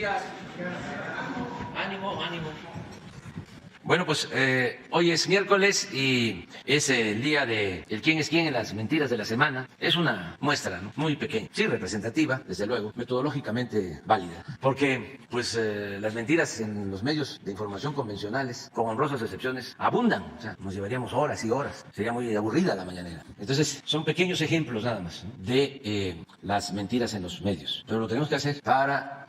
días. Ánimo, ánimo. Bueno, pues hoy es miércoles y es el día de el quién es quién en las mentiras de la semana. Es una muestra, ¿no?, muy pequeña, sí representativa, desde luego, metodológicamente válida, porque pues las mentiras en los medios de información convencionales, con honrosas excepciones, abundan. O sea, nos llevaríamos horas y horas, sería muy aburrida la mañanera. Entonces, son pequeños ejemplos nada más, ¿no?, de las mentiras en los medios, pero lo tenemos que hacer para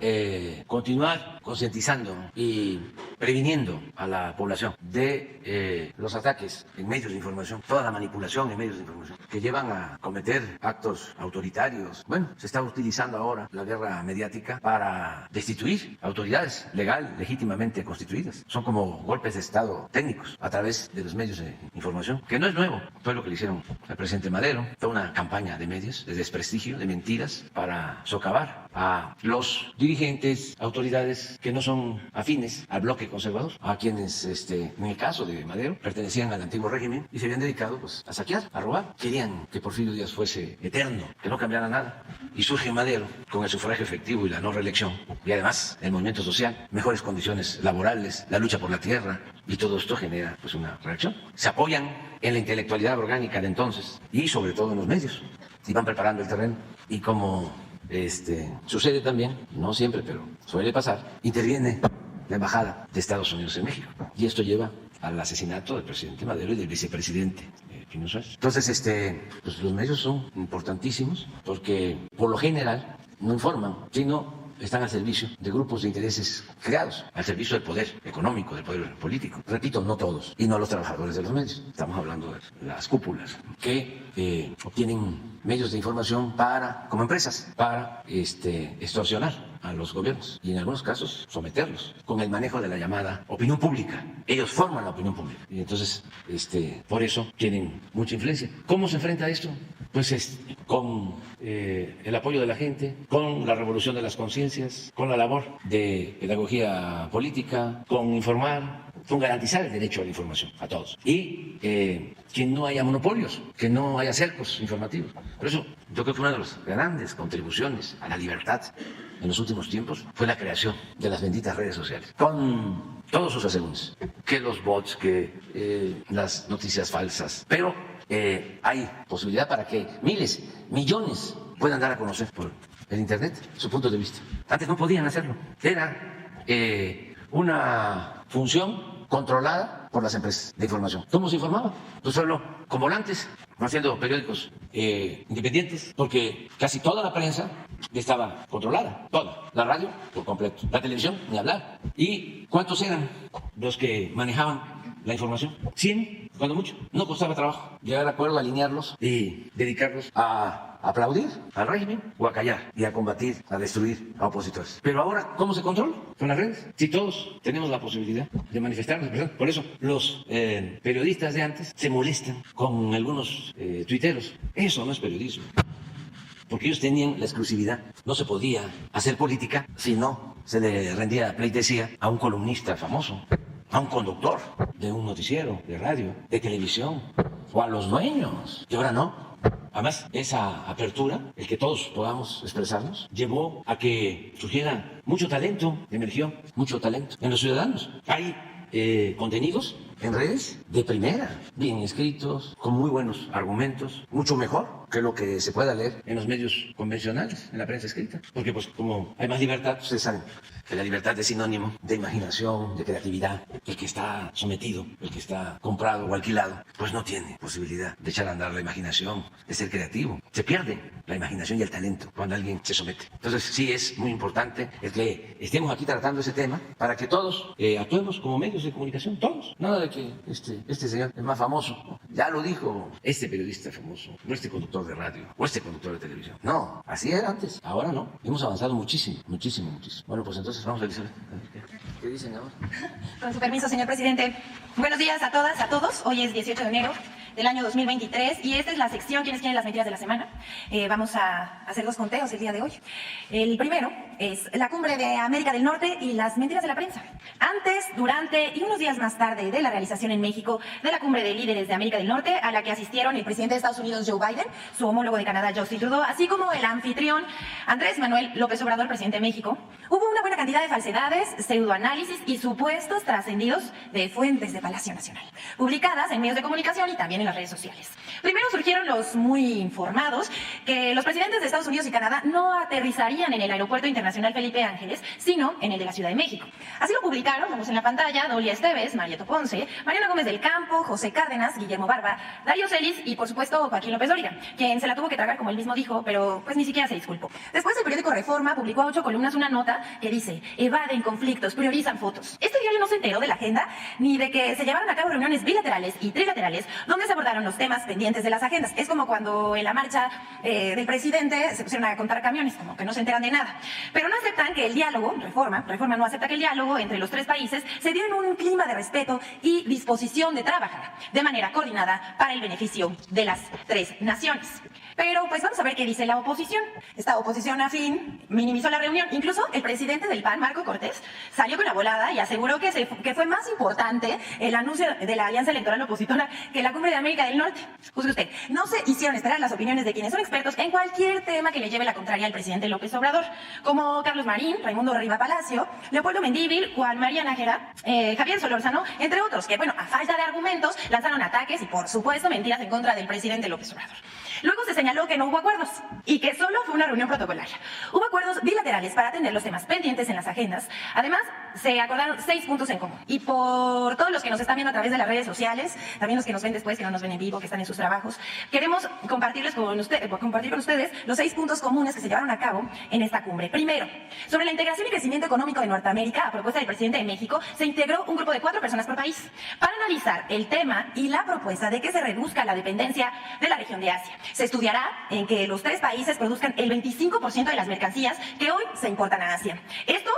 continuar concientizando y previniendo a la población de los ataques en medios de información, toda la manipulación en medios de información que llevan a cometer actos autoritarios. Bueno, se está utilizando ahora la guerra mediática para destituir autoridades legal, legítimamente constituidas. Son como golpes de Estado técnicos a través de los medios de información, que no es nuevo. Fue lo que le hicieron al presidente Madero, toda una campaña de medios, de desprestigio, de mentiras, para socavar a los dirigentes, autoridades que no son afines al bloque conservador, a quienes en el caso de Madero, pertenecían al antiguo régimen y se habían dedicado pues a saquear, a robar. Querían que Porfirio Díaz fuese eterno, que no cambiara nada. Y surge Madero con el sufragio efectivo y la no reelección, y además el movimiento social, mejores condiciones laborales, la lucha por la tierra, y todo esto genera pues una reacción. Se apoyan en la intelectualidad orgánica de entonces y sobre todo en los medios, y van preparando el terreno. Y como sucede también, no siempre, pero suele pasar, interviene la embajada de Estados Unidos en México, y esto lleva al asesinato del presidente Madero y del vicepresidente Pino Suárez. Entonces, pues los medios son importantísimos porque por lo general no informan, sino están al servicio de grupos de intereses creados, al servicio del poder económico, del poder político. Repito, no todos, y no los trabajadores de los medios. Estamos hablando de las cúpulas que obtienen medios de información como empresas, para extorsionar a los gobiernos y en algunos casos someterlos con el manejo de la llamada opinión pública. Ellos forman la opinión pública y entonces por eso tienen mucha influencia. ¿Cómo se enfrenta a esto? Pues con el apoyo de la gente, con la revolución de las conciencias, con la labor de pedagogía política, con informar, con garantizar el derecho a la información a todos y que no haya monopolios, que no haya cercos informativos. Por eso yo creo que una de las grandes contribuciones a la libertad en los últimos tiempos fue la creación de las benditas redes sociales, con todos sus asegúnes, que los bots, que las noticias falsas, pero hay posibilidad para que miles, millones puedan dar a conocer por el Internet su punto de vista. Antes no podían hacerlo, era una función controlada por las empresas de información. ¿Cómo se informaba? Pues solo con volantes, no haciendo periódicos independientes, porque casi toda la prensa estaba controlada, toda. La radio por completo, la televisión ni hablar. ¿Y cuántos eran los que manejaban la información? 100, cuando mucho. No costaba trabajo llegar a acuerdo, alinearlos y dedicarlos a aplaudir al régimen o a callar y a combatir, a destruir a opositores. Pero ahora, ¿cómo se controla? Con las redes. Si todos tenemos la posibilidad de manifestarnos, por eso los periodistas de antes se molestan con algunos tuiteros. Eso no es periodismo, porque ellos tenían la exclusividad. No se podía hacer política si no se le rendía pleitesía a un columnista famoso, a un conductor de un noticiero, de radio, de televisión, o a los dueños. Y ahora no. Además, esa apertura, el que todos podamos expresarnos, llevó a que surgiera mucho talento, emergió mucho talento en los ciudadanos. Hay contenidos en redes de primera, bien escritos, con muy buenos argumentos, mucho mejor que lo que se pueda leer en los medios convencionales, en la prensa escrita. Porque pues como hay más libertad, ustedes saben que la libertad es sinónimo de imaginación, de creatividad. El que está sometido, el que está comprado o alquilado, pues no tiene posibilidad de echar a andar la imaginación, de ser creativo. Se pierde la imaginación y el talento cuando alguien se somete. Entonces sí es muy importante el que estemos aquí tratando ese tema para que todos actuemos como medios de comunicación, todos. Nada de que este señor es más famoso, ya lo dijo este periodista famoso, o este conductor de radio, o este conductor de televisión. No, así era antes, ahora no. Hemos avanzado muchísimo, muchísimo, muchísimo. Bueno, pues entonces vamos a Elizabeth. ¿Qué dicen ahora? Con su permiso, señor presidente. Buenos días a todas, a todos. Hoy es 18 de enero del año 2023 y esta es la sección ¿Quiénes quieren las mentiras de la semana? Vamos a hacer dos conteos el día de hoy. El primero es la cumbre de América del Norte y las mentiras de la prensa. Antes, durante y unos días más tarde de la realización en México de la cumbre de líderes de América del Norte, a la que asistieron el presidente de Estados Unidos, Joe Biden, su homólogo de Canadá, Justin Trudeau, así como el anfitrión Andrés Manuel López Obrador, presidente de México, hubo una buena cantidad de falsedades, pseudoanálisis y supuestos trascendidos de fuentes de Palacio Nacional, publicadas en medios de comunicación y también en las redes sociales. Primero surgieron los muy informados que los presidentes de Estados Unidos y Canadá no aterrizarían en el Aeropuerto Internacional Felipe Ángeles, sino en el de la Ciudad de México. Así lo publicaron, vemos en la pantalla, Dolia Esteves, Marieto Ponce, Mariana Gómez del Campo, José Cárdenas, Guillermo Barba, Darío Celis y, por supuesto, Joaquín López Dóriga, quien se la tuvo que tragar, como él mismo dijo, pero pues ni siquiera se disculpó. Después, el periódico Reforma publicó a 8 columnas una nota que dice: evaden conflictos, priorizan fotos. Este diario no se enteró de la agenda ni de que se llevaron a cabo reuniones bilaterales y trilaterales donde se abordaron los temas pendientes de las agendas. Es como cuando en la marcha del presidente se pusieron a contar camiones, como que no se enteran de nada. Pero no aceptan que el diálogo, Reforma no acepta que el diálogo entre los tres países se dio en un clima de respeto y disposición de trabajar de manera coordinada para el beneficio de las tres naciones. Pero pues vamos a ver qué dice la oposición. Esta oposición afín minimizó la reunión. Incluso el presidente del PAN, Marco Cortés, salió con la volada y aseguró que fue más importante el anuncio de la alianza electoral opositora que la cumbre de América del Norte. Juzgue usted, no se hicieron esperar las opiniones de quienes son expertos en cualquier tema que le lleve la contraria al presidente López Obrador, como Carlos Marín, Raimundo Riva Palacio, Leopoldo Mendívil, Juan María Nájera, Javier Solórzano, entre otros, que bueno, a falta de argumentos, lanzaron ataques y por supuesto mentiras en contra del presidente López Obrador. Luego se señaló que no hubo acuerdos y que solo fue una reunión protocolaria. Hubo acuerdos bilaterales para atender los temas pendientes en las agendas. Además, se acordaron 6 puntos en común. Y por todos los que nos están viendo a través de las redes sociales, también los que nos ven después, que no nos ven en vivo, que están en sus trabajos, queremos compartir con ustedes los 6 puntos comunes que se llevaron a cabo en esta cumbre. Primero, sobre la integración y crecimiento económico de Norteamérica, a propuesta del presidente de México, se integró un grupo de 4 personas por país para analizar el tema y la propuesta de que se reduzca la dependencia de la región de Asia. Se estudiará en que los 3 países produzcan el 25% de las mercancías que hoy se importan a Asia. Esto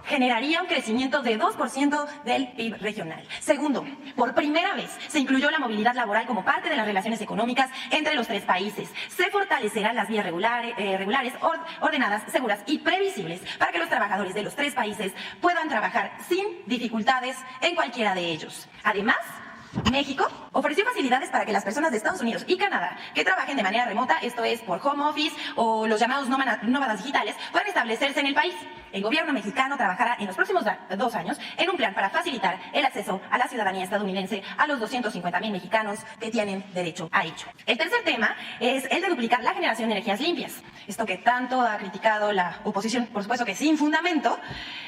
generaría un crecimiento de 2% del PIB regional. Segundo, por primera vez se incluyó la movilidad laboral como parte de las relaciones económicas entre los 3 países. Se fortalecerán las vías regulares, ordenadas, seguras y previsibles para que los trabajadores de los 3 países puedan trabajar sin dificultades en cualquiera de ellos. Además, México ofreció facilidades para que las personas de Estados Unidos y Canadá que trabajen de manera remota, esto es por home office o los llamados nómadas digitales, puedan establecerse en el país. El gobierno mexicano trabajará en los próximos 2 años en un plan para facilitar el acceso a la ciudadanía estadounidense a los 250,000 mexicanos que tienen derecho a ello. El tercer tema es el de duplicar la generación de energías limpias. Esto que tanto ha criticado la oposición, por supuesto que sin fundamento.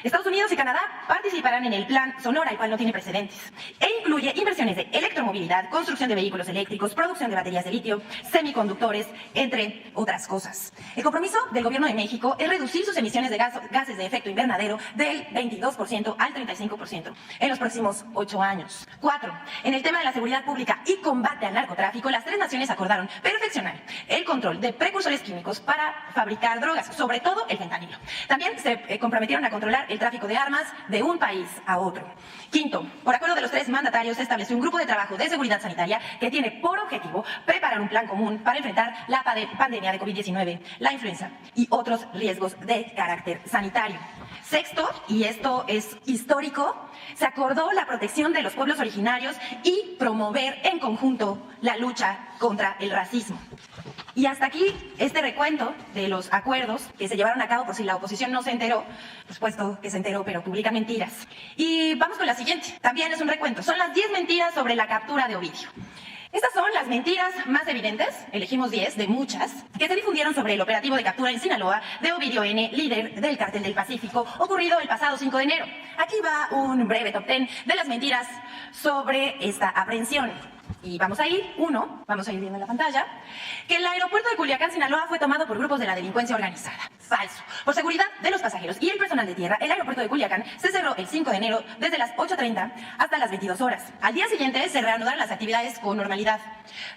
Estados Unidos y Canadá participarán en el Plan Sonora, el cual no tiene precedentes, e incluye inversiones de electromovilidad, construcción de vehículos eléctricos, producción de baterías de litio, semiconductores, entre otras cosas. El compromiso del gobierno de México es reducir sus emisiones de gases de efecto invernadero del 22% al 35% en los próximos 8 años. 4. En el tema de la seguridad pública y combate al narcotráfico, las 3 naciones acordaron perfeccionar el control de precursores químicos para fabricar drogas, sobre todo el fentanilo. También se comprometieron a controlar el tráfico de armas de un país a otro. Quinto, por acuerdo de los 3 mandatarios, se estableció un grupo de trabajo de seguridad sanitaria que tiene por objetivo preparar un plan común para enfrentar la pandemia de COVID-19, la influenza y otros riesgos de carácter sanitario. Sexto, y esto es histórico, se acordó la protección de los pueblos originarios y promover en conjunto la lucha contra el racismo. Y hasta aquí este recuento de los acuerdos que se llevaron a cabo, por si la oposición no se enteró, por supuesto que se enteró, pero publica mentiras. Y vamos con la siguiente, también es un recuento, son las 10 mentiras sobre la captura de Ovidio. Estas son las mentiras más evidentes, elegimos 10 de muchas, que se difundieron sobre el operativo de captura en Sinaloa de Ovidio N., líder del Cártel del Pacífico, ocurrido el pasado 5 de enero. Aquí va un breve top 10 de las mentiras sobre esta aprehensión. Y vamos a ir viendo en la pantalla, que el aeropuerto de Culiacán, Sinaloa, fue tomado por grupos de la delincuencia organizada. Falso. Por seguridad de los pasajeros y el personal de tierra, el aeropuerto de Culiacán se cerró el 5 de enero desde las 8:30 hasta las 22 horas. Al día siguiente se reanudaron las actividades con normalidad.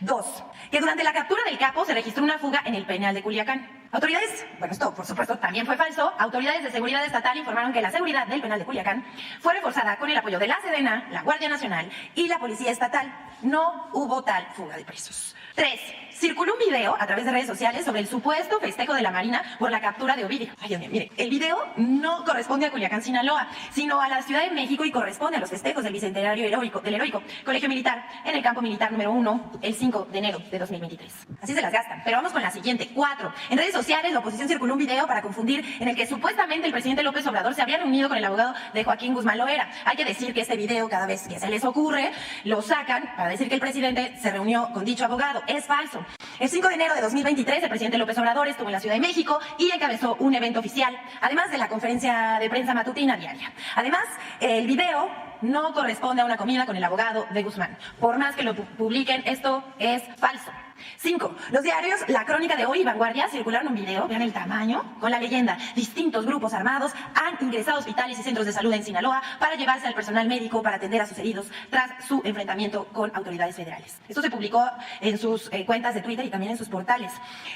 2. Que durante la captura del capo se registró una fuga en el penal de Culiacán. Autoridades, bueno, esto por supuesto también fue falso, autoridades de seguridad estatal informaron que la seguridad del penal de Culiacán fue reforzada con el apoyo de la Sedena, la Guardia Nacional y la Policía Estatal. no hubo tal fuga de presos. 3. Circuló un video a través de redes sociales sobre el supuesto festejo de la Marina por la captura de Ovidio. Ay, Dios mío, mire, el video no corresponde a Culiacán, Sinaloa, sino a la Ciudad de México y corresponde a los festejos del Bicentenario del Heroico Colegio Militar en el Campo Militar número 1, el 5 de enero de 2023. Así se las gastan. Pero vamos con la siguiente. 4. En redes sociales, la oposición circuló un video para confundir en el que supuestamente el presidente López Obrador se había reunido con el abogado de Joaquín Guzmán Loera. Hay que decir que este video, cada vez que se les ocurre, lo sacan para decir que el presidente se reunió con dicho abogado. Es falso. El 5 de enero de 2023, el presidente López Obrador estuvo en la Ciudad de México y encabezó un evento oficial, además de la conferencia de prensa matutina diaria. Además, el video no corresponde a una comida con el abogado de Guzmán. Por más que lo publiquen, esto es falso. 5. Los diarios La Crónica de Hoy y Vanguardia circularon un video, vean el tamaño, con la leyenda: distintos grupos armados han ingresado a hospitales y centros de salud en Sinaloa para llevarse al personal médico para atender a sus heridos tras su enfrentamiento con autoridades federales. Esto se publicó en sus cuentas de Twitter y también en sus portales.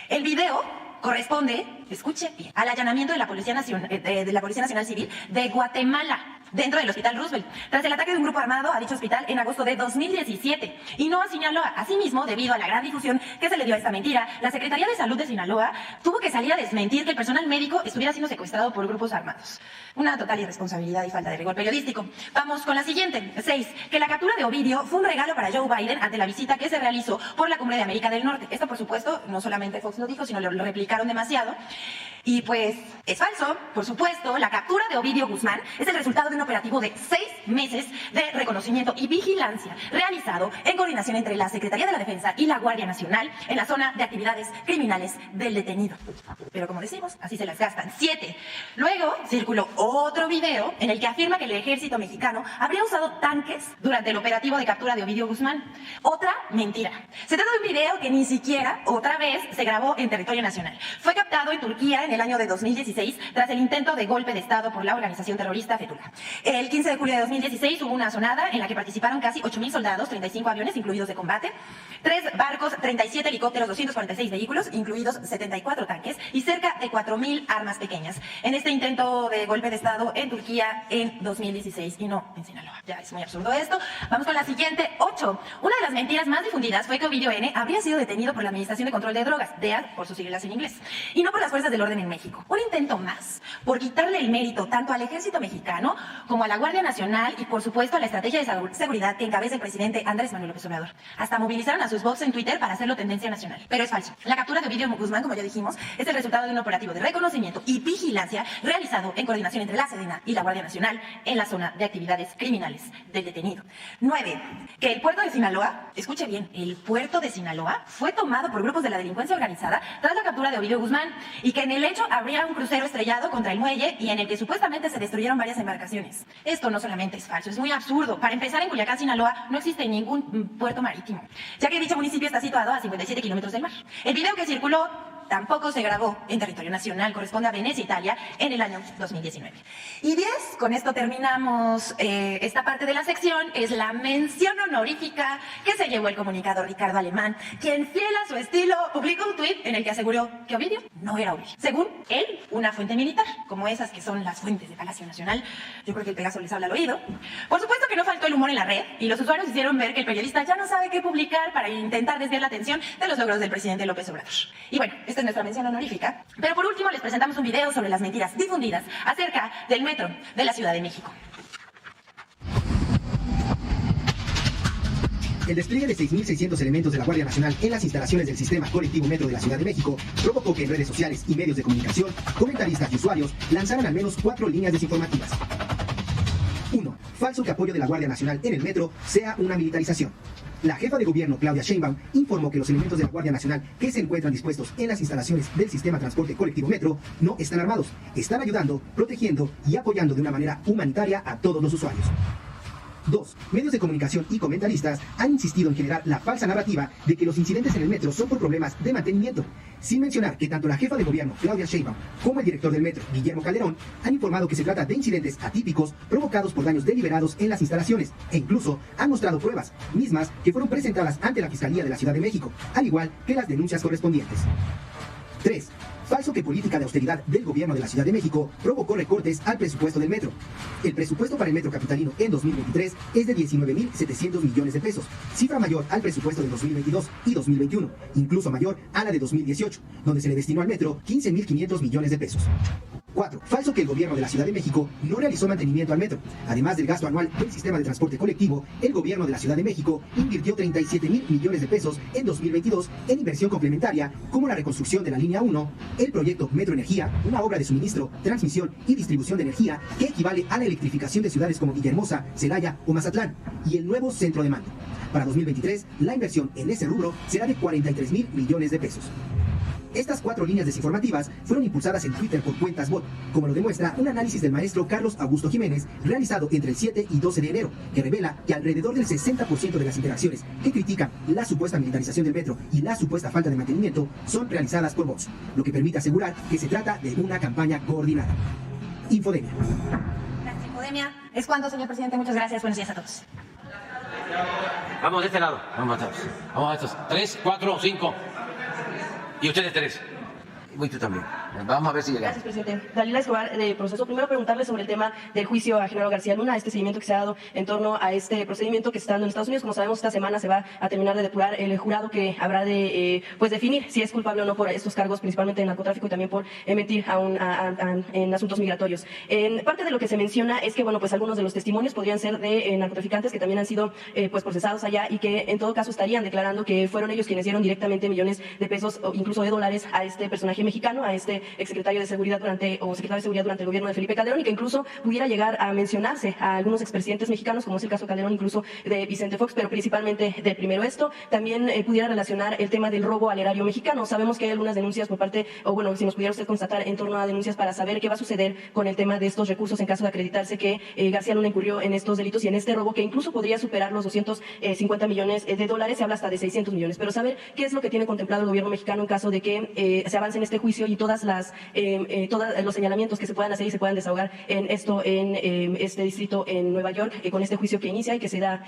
El video corresponde, escuche bien, al allanamiento de la Policía Nacional Civil de Guatemala dentro del Hospital Roosevelt, tras el ataque de un grupo armado a dicho hospital en agosto de 2017, y no a Sinaloa. Asimismo, debido a la gran difusión que se le dio a esta mentira, la Secretaría de Salud de Sinaloa tuvo que salir a desmentir que el personal médico estuviera siendo secuestrado por grupos armados. Una total irresponsabilidad y falta de rigor periodístico. Vamos con la siguiente. 6. Que la captura de Ovidio fue un regalo para Joe Biden ante la visita que se realizó por la Cumbre de América del Norte. Esto, por supuesto, no solamente Fox lo dijo, sino lo replicaron demasiado. Y pues es falso. Por supuesto, la captura de Ovidio Guzmán es el resultado de un operativo de 6 meses de reconocimiento y vigilancia realizado en coordinación entre la Secretaría de la Defensa y la Guardia Nacional en la zona de actividades criminales del detenido. Pero como decimos, así se las gastan. 7. Luego circuló otro video en el que afirma que el ejército mexicano habría usado tanques durante el operativo de captura de Ovidio Guzmán. Otra mentira. Se trata de un video que ni siquiera, otra vez, se grabó en territorio nacional. Fue captado en Turquía en el año de 2016 tras el intento de golpe de Estado por la organización terrorista Fethullah. El 15 de julio de 2016 hubo una asonada en la que participaron casi 8,000 soldados, 35 aviones incluidos de combate, 3 barcos, 37 helicópteros, 246 vehículos, incluidos 74 tanques, y cerca de 4,000 armas pequeñas en este intento de golpe de Estado en Turquía en 2016 y no en Sinaloa. Ya es muy absurdo esto. Vamos con la siguiente. 8. Una de las mentiras más difundidas fue que Ovidio N. habría sido detenido por la Administración de Control de Drogas, DEA por sus siglas en inglés, y no por las fuerzas del orden en México. Un intento más por quitarle el mérito tanto al ejército mexicano como a la Guardia Nacional y, por supuesto, a la estrategia de seguridad que encabeza el presidente Andrés Manuel López Obrador. Hasta movilizaron a sus bots en Twitter para hacerlo tendencia nacional. Pero es falso. La captura de Ovidio Guzmán, como ya dijimos, es el resultado de un operativo de reconocimiento y vigilancia realizado en coordinación entre la Sedena y la Guardia Nacional en la zona de actividades criminales del detenido. 9. Que el puerto de Sinaloa, escuche bien, el puerto de Sinaloa fue tomado por grupos de la delincuencia organizada tras la captura de Ovidio Guzmán, y que en el hecho habría un crucero estrellado contra el muelle y en el que supuestamente se destruyeron varias embarcaciones. Esto no solamente es falso, es muy absurdo. Para empezar, en Culiacán, Sinaloa, no existe ningún puerto marítimo, ya que dicho municipio está situado a 57 kilómetros del mar. El video que circuló tampoco se grabó en territorio nacional, corresponde a Venecia, Italia, en el año 2019. Y 10, con esto terminamos esta parte de la sección. Es la mención honorífica que se llevó el comunicador Ricardo Alemán, quien, fiel a su estilo, publicó un tuit en el que aseguró que Ovidio no era Ovidio. Según él, una fuente militar, como esas que son las fuentes de Palacio Nacional. Yo creo que el Pegaso les habla al oído. Por supuesto que no faltó el humor en la red, y los usuarios hicieron ver que el periodista ya no sabe qué publicar para intentar desviar la atención de los logros del presidente López Obrador. Y bueno, esta es nuestra mención honorífica. Pero por último les presentamos un video sobre las mentiras difundidas acerca del metro de la Ciudad de México. El despliegue de 6.600 elementos de la Guardia Nacional en las instalaciones del sistema colectivo Metro de la Ciudad de México provocó que en redes sociales y medios de comunicación, comentaristas y usuarios lanzaran al menos 4 líneas desinformativas. 1. Falso que apoyo de la Guardia Nacional en el metro sea una militarización. La jefa de gobierno, Claudia Sheinbaum, informó que los elementos de la Guardia Nacional que se encuentran dispuestos en las instalaciones del sistema transporte colectivo Metro no están armados, están ayudando, protegiendo y apoyando de una manera humanitaria a todos los usuarios. 2. Medios de comunicación y comentaristas han insistido en generar la falsa narrativa de que los incidentes en el metro son por problemas de mantenimiento, sin mencionar que tanto la jefa de gobierno, Claudia Sheinbaum, como el director del metro, Guillermo Calderón, han informado que se trata de incidentes atípicos provocados por daños deliberados en las instalaciones, e incluso han mostrado pruebas, mismas que fueron presentadas ante la Fiscalía de la Ciudad de México, al igual que las denuncias correspondientes. 3. Falso que política de austeridad del gobierno de la Ciudad de México provocó recortes al presupuesto del metro. El presupuesto para el metro capitalino en 2023 es de 19.700 millones de pesos, cifra mayor al presupuesto de 2022 y 2021, incluso mayor a la de 2018, donde se le destinó al metro 15.500 millones de pesos. 4. Falso que el gobierno de la Ciudad de México no realizó mantenimiento al metro. Además del gasto anual del sistema de transporte colectivo, el gobierno de la Ciudad de México invirtió 37.000 millones de pesos en 2022 en inversión complementaria, como la reconstrucción de la línea 1, el proyecto Metro Energía, una obra de suministro, transmisión y distribución de energía que equivale a la electrificación de ciudades como Villahermosa, Celaya o Mazatlán, y el nuevo centro de mando. Para 2023, la inversión en ese rubro será de 43.000 millones de pesos. Estas 4 líneas desinformativas fueron impulsadas en Twitter por cuentas bot, como lo demuestra un análisis del maestro Carlos Augusto Jiménez, realizado entre el 7 y 12 de enero, que revela que alrededor del 60% de las interacciones que critican la supuesta militarización del metro y la supuesta falta de mantenimiento son realizadas por bots, lo que permite asegurar que se trata de una campaña coordinada. Infodemia. Gracias, Infodemia. Es cuando, señor presidente. Muchas gracias. Buenos días a todos. Vamos de este lado. Vamos a estos. 3, 4, 5. Y ustedes 3. Y tú también. Vamos a ver si llegamos. Gracias, presidente. Dalila Escobar, de Proceso. Primero preguntarle sobre el tema del juicio a Genaro García Luna, este seguimiento que se ha dado en torno a este procedimiento que se está dando en Estados Unidos. Como sabemos, esta semana se va a terminar de depurar el jurado que habrá de definir si es culpable o no por estos cargos, principalmente de narcotráfico y también por mentir en asuntos migratorios. Parte de lo que se menciona es que, bueno, pues algunos de los testimonios podrían ser de narcotraficantes que también han sido procesados allá y que en todo caso estarían declarando que fueron ellos quienes dieron directamente millones de pesos o incluso de dólares a este personaje mexicano, a este exsecretario de Seguridad secretario de Seguridad durante el gobierno de Felipe Calderón, y que incluso pudiera llegar a mencionarse a algunos expresidentes mexicanos, como es el caso de Calderón, incluso de Vicente Fox, pero principalmente del primero esto. También pudiera relacionar el tema del robo al erario mexicano. Sabemos que hay algunas denuncias por parte, o bueno, si nos pudiera usted constatar en torno a denuncias para saber qué va a suceder con el tema de estos recursos en caso de acreditarse que García Luna incurrió en estos delitos y en este robo, que incluso podría superar los 250 millones de dólares, se habla hasta de 600 millones. Pero saber qué es lo que tiene contemplado el gobierno mexicano en caso de que se avance en este juicio y todos los señalamientos que se puedan hacer y se puedan desahogar en este distrito en Nueva York, con este juicio que inicia y que será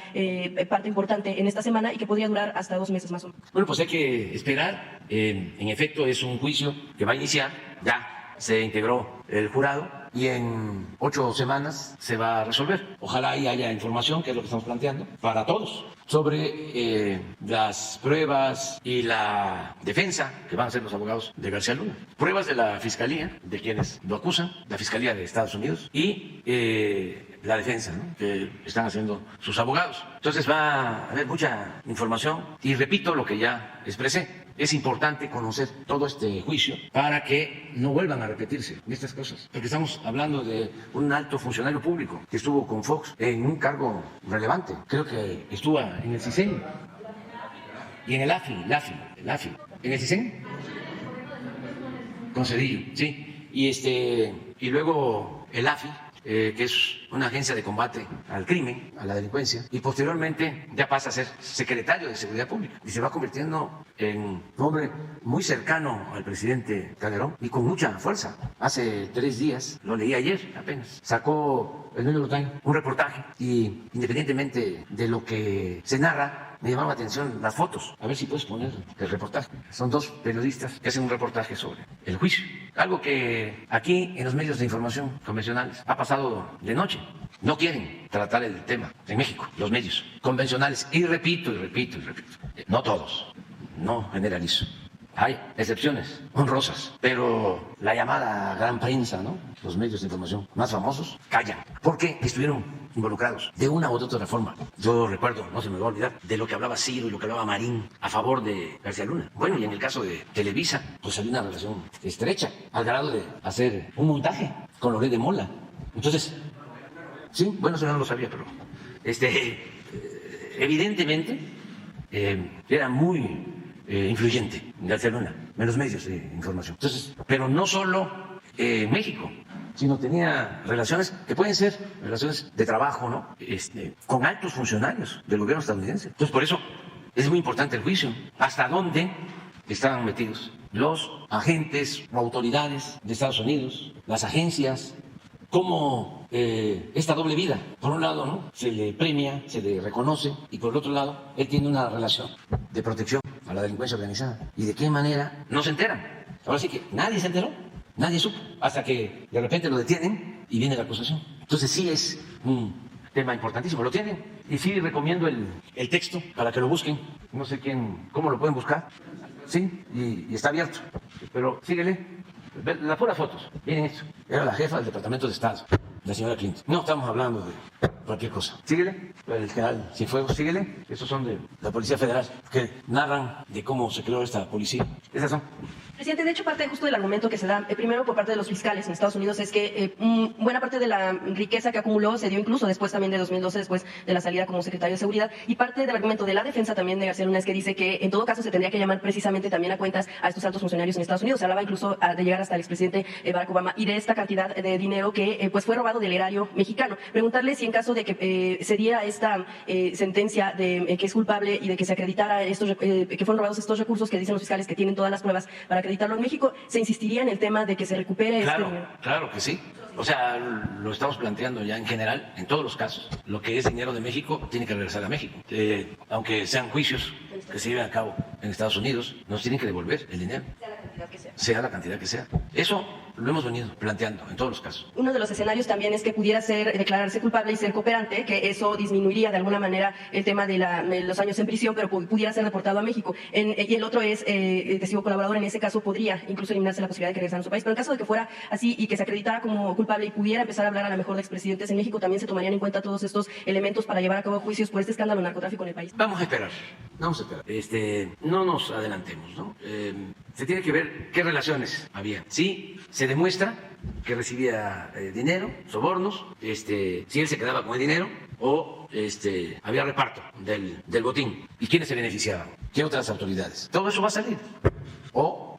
parte importante en esta semana y que podría durar hasta 2 meses más o menos. Bueno, pues hay que esperar. En efecto, es un juicio que va a iniciar. Ya se integró el jurado y en 8 semanas se va a resolver. Ojalá ahí haya información, que es lo que estamos planteando, para todos, sobre las pruebas y la defensa que van a hacer los abogados de García Luna. Pruebas de la Fiscalía, de quienes lo acusan, la Fiscalía de Estados Unidos, y la defensa, ¿no?, que están haciendo sus abogados. Entonces va a haber mucha información y repito lo que ya expresé. Es importante conocer todo este juicio para que no vuelvan a repetirse estas cosas, porque estamos hablando de un alto funcionario público que estuvo con Fox en un cargo relevante. Creo que estuvo en el CISEN y en el AFI, en el CISEN con Cedillo, sí, y luego el AFI, que es una agencia de combate al crimen, a la delincuencia, y posteriormente ya pasa a ser secretario de Seguridad Pública y se va convirtiendo en un hombre muy cercano al presidente Calderón y con mucha fuerza. Hace 3 días, lo leí ayer apenas, sacó el New York Times un reportaje y independientemente de lo que se narra, me llamaron la atención las fotos. A ver si puedes poner el reportaje. Son 2 periodistas que hacen un reportaje sobre el juicio. Algo que aquí en los medios de información convencionales ha pasado de noche. No quieren tratar el tema en México, los medios convencionales. Y repito. No todos, no generalizo. Hay excepciones honrosas, pero la llamada gran prensa, ¿no?, los medios de información más famosos, callan, porque estuvieron involucrados de una u otra forma. Yo recuerdo, no se me va a olvidar, de lo que hablaba Ciro y lo que hablaba Marín a favor de García Luna. Bueno, y en el caso de Televisa, pues había una relación estrecha, al grado de hacer un montaje con Loret de Mola. Entonces, sí, bueno, eso no lo sabía, pero evidentemente era muy influyente García Luna en los medios de información. Entonces, pero no solo en México, sino tenía relaciones que pueden ser relaciones de trabajo, ¿no?, con altos funcionarios del gobierno estadounidense. Entonces, por eso es muy importante el juicio. ¿Hasta dónde estaban metidos los agentes o autoridades de Estados Unidos, las agencias? Cómo esta doble vida, por un lado, ¿no?, se le premia, se le reconoce, y por el otro lado, él tiene una relación de protección a la delincuencia organizada. ¿Y de qué manera no se enteran? Ahora sí que nadie se enteró, nadie supo, hasta que de repente lo detienen y viene la acusación. Entonces sí es un tema importantísimo, lo tienen. Y sí recomiendo el texto para que lo busquen. No sé cómo lo pueden buscar. Sí, y está abierto. Pero síguele. Las puras fotos. Miren esto. Era la jefa del Departamento de Estado, la señora Clinton. No estamos hablando de cualquier cosa. Síguele. El general Cienfuegos, síguele. Esos son de la Policía Federal, que narran de cómo se creó esta policía. Esas son. Presidente, de hecho, parte justo del argumento que se da, primero por parte de los fiscales en Estados Unidos, es que buena parte de la riqueza que acumuló se dio incluso después también de 2012, después de la salida como secretario de Seguridad, y parte del argumento de la defensa también de García Luna es que dice que en todo caso se tendría que llamar precisamente también a cuentas a estos altos funcionarios en Estados Unidos. Se hablaba incluso de llegar hasta el expresidente Barack Obama y de esta cantidad de dinero que pues fue robado del erario mexicano. Preguntarle si en caso de que se diera esta sentencia de que es culpable y de que se acreditara que fueron robados estos recursos que dicen los fiscales que tienen todas las pruebas para acreditarlo en México, ¿se insistiría en el tema de que se recupere este dinero? Claro que sí. O sea, lo estamos planteando ya en general, en todos los casos. Lo que es dinero de México tiene que regresar a México. Aunque sean juicios que se lleven a cabo en Estados Unidos, nos tienen que devolver el dinero. Sea la cantidad que sea. Eso lo hemos venido planteando en todos los casos. Uno de los escenarios también es que pudiera declararse culpable y ser cooperante, que eso disminuiría de alguna manera el tema de los años en prisión, pero pudiera ser deportado a México. Y el otro es testigo colaborador. En ese caso podría incluso eliminarse la posibilidad de que regresara a su país. Pero en caso de que fuera así y que se acreditara como culpable y pudiera empezar a hablar a lo mejor de expresidentes en México, también se tomarían en cuenta todos estos elementos para llevar a cabo juicios por este escándalo de narcotráfico en el país. Vamos a esperar. No nos adelantemos, ¿no? Se tiene que ver qué relaciones había. Sí, se demuestra que recibía dinero, sobornos, si él se quedaba con el dinero o había reparto del botín. ¿Y quiénes se beneficiaban? ¿Qué otras autoridades? Todo eso va a salir. O,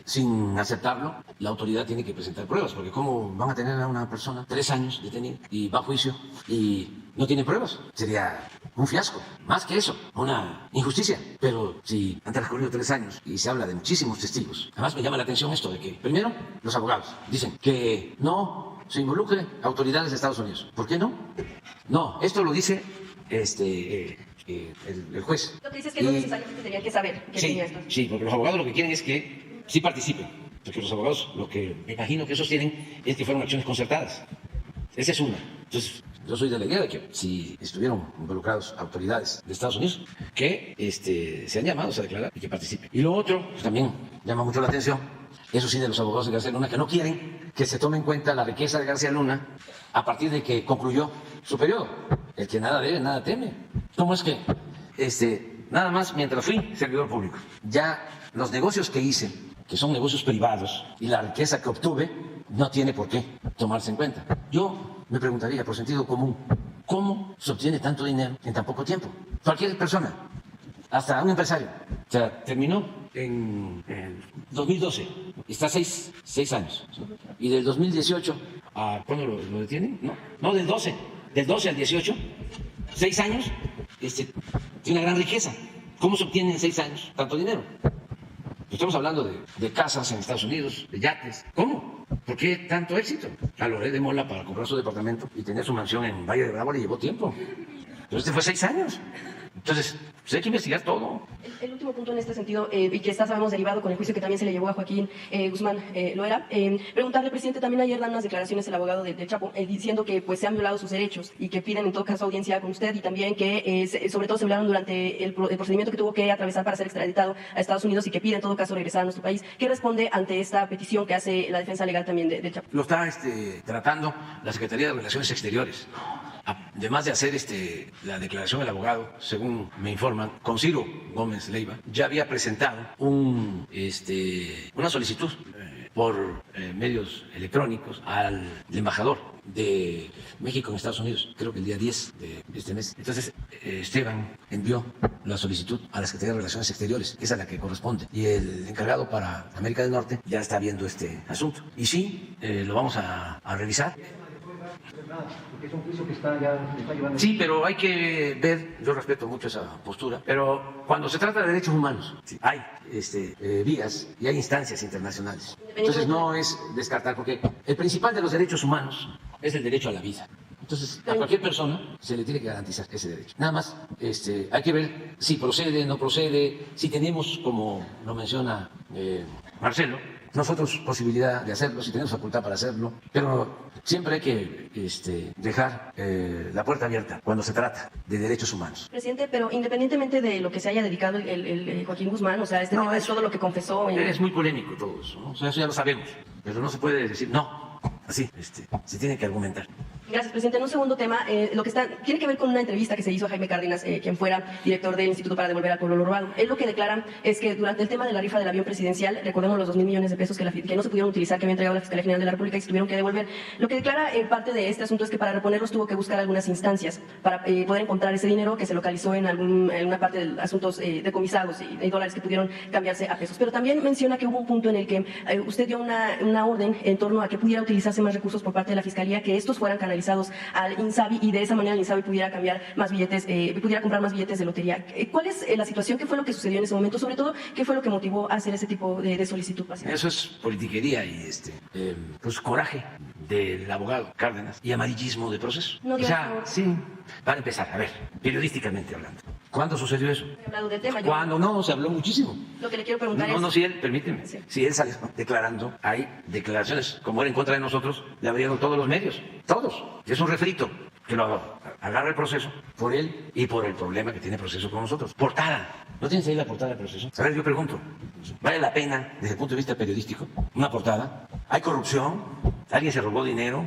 sin aceptarlo, la autoridad tiene que presentar pruebas, porque ¿cómo van a tener a una persona 3 años detenida y va a juicio y no tiene pruebas? Sería un fiasco, más que eso, una injusticia. Pero si han transcurrido 3 años y se habla de muchísimos testigos, además me llama la atención esto de que, primero, los abogados dicen que no se involucre autoridades de Estados Unidos. ¿Por qué no? No, esto lo dice el juez. Lo que dice es que no necesariamente tenían que saber que tenía esto. Sí, porque los abogados lo que quieren es que sí participen. Porque los abogados, lo que me imagino que esos tienen es que fueron acciones concertadas. Esa es una. Entonces, yo soy de la idea de que si estuvieron involucrados autoridades de Estados Unidos, que sean llamados a declarar y que participen. Y lo otro, pues, también llama mucho la atención, eso sí, de los abogados de García Luna, que no quieren que se tome en cuenta la riqueza de García Luna a partir de que concluyó su periodo. El que nada debe, nada teme. ¿Cómo es que nada más mientras fui servidor público, ya los negocios que hice, que son negocios privados, y la riqueza que obtuve, no tiene por qué tomarse en cuenta? Yo me preguntaría, por sentido común, ¿cómo se obtiene tanto dinero en tan poco tiempo? Cualquier persona, hasta un empresario. O sea, terminó en 2012, está 6 años. ¿Sí? Y del 2018 a ¿cuándo lo detienen? No, del 12 al 18, 6 años, tiene una gran riqueza. ¿Cómo se obtiene en 6 años tanto dinero? Estamos hablando de casas en Estados Unidos, de yates. ¿Cómo? ¿Por qué tanto éxito? A Loret de Mola, para comprar su departamento y tener su mansión en Valle de Bravo, le llevó tiempo. Pero fue 6 años. Entonces, pues hay que investigar todo. El último punto en este sentido, y que está, sabemos, derivado con el juicio que también se le llevó a Joaquín Guzmán Loera, preguntarle, presidente, también ayer dan unas declaraciones el abogado del Chapo, diciendo que pues se han violado sus derechos y que piden en todo caso audiencia con usted, y también que sobre todo se violaron durante el procedimiento que tuvo que atravesar para ser extraditado a Estados Unidos, y que pide en todo caso regresar a nuestro país. ¿Qué responde ante esta petición que hace la defensa legal también del Chapo? Lo está tratando la Secretaría de Relaciones Exteriores. Además de hacer la declaración del abogado, según me informan, con Ciro Gómez Leiva, ya había presentado una solicitud por medios electrónicos al embajador de México en Estados Unidos, creo que el día 10 de este mes. Entonces, Esteban envió la solicitud a la Secretaría de Relaciones Exteriores, que es a la que corresponde, y el encargado para América del Norte ya está viendo este asunto. Y sí, lo vamos a revisar. Porque es un juicio que está llevando. Sí, pero hay que ver, yo respeto mucho esa postura, pero cuando se trata de derechos humanos, sí, hay vías y hay instancias internacionales. Entonces no es descartar, porque el principal de los derechos humanos es el derecho a la vida. Entonces, a cualquier persona se le tiene que garantizar ese derecho. Nada más, hay que ver si procede, no procede, si tenemos, como lo menciona Marcelo, nosotros posibilidad de hacerlo, si tenemos facultad para hacerlo, pero siempre hay que dejar la puerta abierta cuando se trata de derechos humanos. Presidente, pero independientemente de lo que se haya dedicado el Joaquín Guzmán, o sea, este tema es todo lo que confesó. Es muy polémico todo eso, ¿no? O sea, eso ya lo sabemos, pero no se puede decir no, así, se tiene que argumentar. Gracias, presidente. En un segundo tema, lo que tiene que ver con una entrevista que se hizo a Jaime Cárdenas, quien fuera director del Instituto para Devolver al Pueblo lo Robado. Él lo que declara es que durante el tema de la rifa del avión presidencial, recordemos los 2.000 millones de pesos que no se pudieron utilizar, que había entregado la Fiscalía General de la República y se tuvieron que devolver. Lo que declara en parte de este asunto es que para reponerlos tuvo que buscar algunas instancias para poder encontrar ese dinero que se localizó en una parte de asuntos decomisados y dólares que pudieron cambiarse a pesos. Pero también menciona que hubo un punto en el que usted dio una orden en torno a que pudiera utilizarse más recursos por parte de la Fiscalía, que estos fueran canalizados al INSABI y de esa manera el INSABI pudiera cambiar más billetes, pudiera comprar más billetes de lotería. ¿Cuál es la situación? ¿Qué fue lo que sucedió en ese momento? Sobre todo, ¿qué fue lo que motivó a hacer ese tipo de solicitud? Eso es politiquería y pues coraje del abogado Cárdenas y amarillismo de proceso. No, sí, para empezar, a ver, periodísticamente hablando. ¿Cuándo sucedió eso? He hablado del tema. ¿Cuándo? No, se habló muchísimo. Lo que le quiero preguntar es... No, si él, permíteme, Sí. si él salió declarando, hay declaraciones, como era en contra de nosotros, le abrieron todos los medios, todos. Es un refrito que lo agarra el proceso por él y por el problema que tiene el proceso con nosotros. Portada. ¿No tienes ahí la portada del proceso? A ver, yo pregunto, ¿vale la pena desde el punto de vista periodístico una portada? ¿Hay corrupción? ¿Alguien se robó dinero?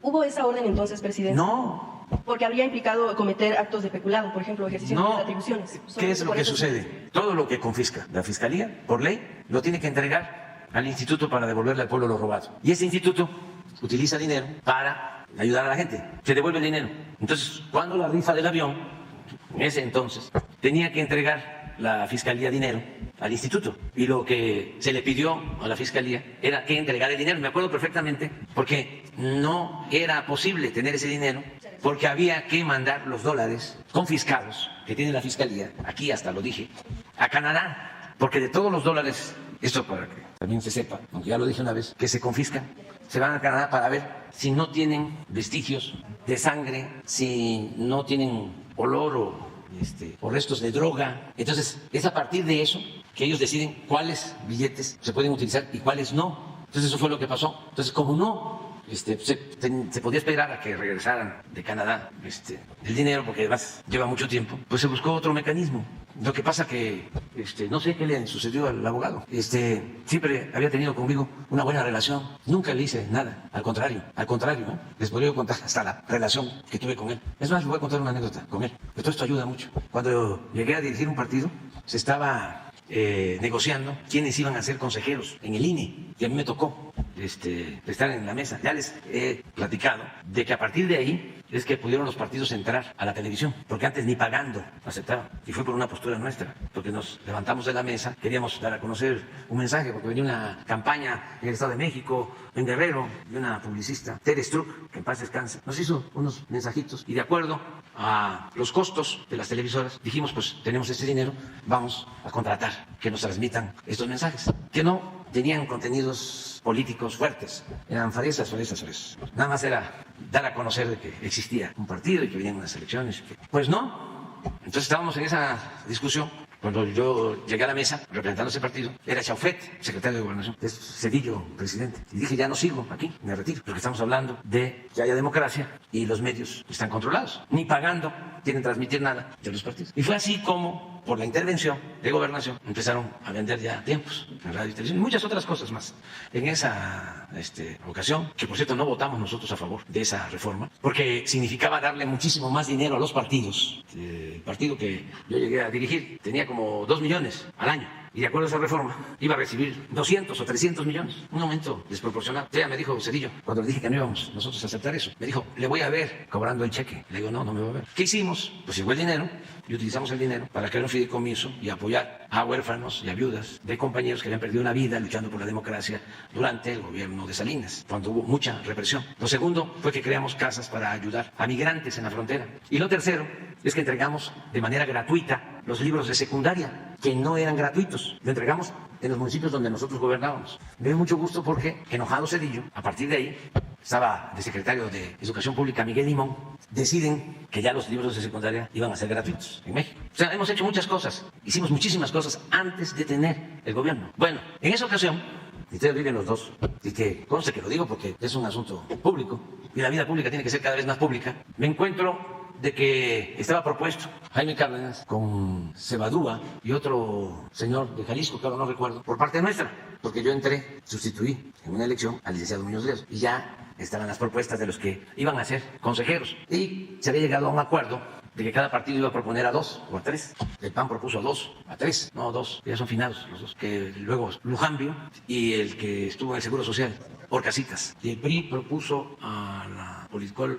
¿Hubo esa orden entonces, presidente? No. Porque habría implicado cometer actos de peculado, por ejemplo, ejercicio de atribuciones. ¿Qué es lo que sucede? Todo lo que confisca la Fiscalía, por ley, lo tiene que entregar al Instituto para devolverle al pueblo lo robado. Y ese instituto utiliza dinero para ayudar a la gente. Se devuelve el dinero. Entonces, cuando la rifa del avión, en ese entonces, tenía que entregar la Fiscalía dinero al instituto. Y lo que se le pidió a la Fiscalía era que entregara el dinero. Me acuerdo perfectamente, porque no era posible tener ese dinero, porque había que mandar los dólares confiscados que tiene la Fiscalía, aquí hasta lo dije, a Canadá. Porque de todos los dólares, esto para que también se sepa, aunque ya lo dije una vez, que se confiscan, se van a Canadá para ver si no tienen vestigios de sangre, si no tienen olor o restos de droga. Entonces, es a partir de eso que ellos deciden cuáles billetes se pueden utilizar y cuáles no. Entonces, eso fue lo que pasó. Entonces, como no se podía esperar a que regresaran de Canadá el dinero, porque además lleva mucho tiempo, pues se buscó otro mecanismo. Lo que pasa que no sé qué le sucedió al abogado. Siempre había tenido conmigo una buena relación, nunca le hice nada, al contrario, ¿no? Les podría contar hasta la relación que tuve con él. Es más, les voy a contar una anécdota con él, que todo esto ayuda mucho. Cuando llegué a dirigir un partido, se estaba negociando quiénes iban a ser consejeros en el INE, y a mí me tocó estar en la mesa. Ya les he platicado de que a partir de ahí es que pudieron los partidos entrar a la televisión, porque antes ni pagando aceptaban, y fue por una postura nuestra, porque nos levantamos de la mesa, queríamos dar a conocer un mensaje, porque venía una campaña en el Estado de México, en Guerrero, de una publicista, Tere Struck, que en paz descanse, nos hizo unos mensajitos, y de acuerdo a los costos de las televisoras, dijimos, pues tenemos este dinero, vamos a contratar que nos transmitan estos mensajes, que no tenían contenidos políticos fuertes, eran farezas. Nada más era dar a conocer de que existía un partido y que venían unas elecciones. Pues no. Entonces estábamos en esa discusión. Cuando yo llegué a la mesa representando ese partido, era Chaufet, secretario de Gobernación, es Cedillo, presidente. Y dije, ya no sigo aquí, me retiro, porque estamos hablando de que haya democracia y los medios están controlados. Ni pagando quieren transmitir nada de los partidos. Y fue así como, por la intervención de Gobernación, empezaron a vender ya tiempos en radio y televisión y muchas otras cosas más. En esa ocasión, que por cierto no votamos nosotros a favor de esa reforma, porque significaba darle muchísimo más dinero a los partidos. El partido que yo llegué a dirigir tenía como 2 millones al año. Y de acuerdo a esa reforma, iba a recibir 200 o 300 millones. Un aumento desproporcionado. Ya me dijo Cedillo, cuando le dije que no íbamos nosotros a aceptar eso, me dijo, le voy a ver cobrando el cheque. Le digo, no me va a ver. ¿Qué hicimos? Pues llegó el dinero y utilizamos el dinero para crear un fideicomiso y apoyar a huérfanos y a viudas de compañeros que habían perdido una vida luchando por la democracia durante el gobierno de Salinas, cuando hubo mucha represión. Lo segundo fue que creamos casas para ayudar a migrantes en la frontera. Y lo tercero es que entregamos de manera gratuita los libros de secundaria, que no eran gratuitos. Lo entregamos en los municipios donde nosotros gobernábamos. Me dio mucho gusto porque, enojado Cedillo, a partir de ahí, estaba de secretario de Educación Pública Miguel Limón, deciden que ya los libros de secundaria iban a ser gratuitos en México. O sea, hemos hecho muchas cosas, hicimos muchísimas cosas antes de tener el gobierno. Bueno, en esa ocasión, y ustedes viven los dos, y que conste que lo digo porque es un asunto público, y la vida pública tiene que ser cada vez más pública, me encuentro de que estaba propuesto Jaime Cárdenas con Cebadúa y otro señor de Jalisco, que ahora no recuerdo, por parte nuestra, porque yo entré, sustituí en una elección al licenciado Muñoz Ledo, y ya estaban las propuestas de los que iban a ser consejeros, y se había llegado a un acuerdo de que cada partido iba a proponer a 2 o a 3. El PAN propuso a 2, a 3, no a 2, ya son finados los dos. Que luego Lujambio y el que estuvo en el Seguro Social, Orcasitas. Y el PRI propuso a la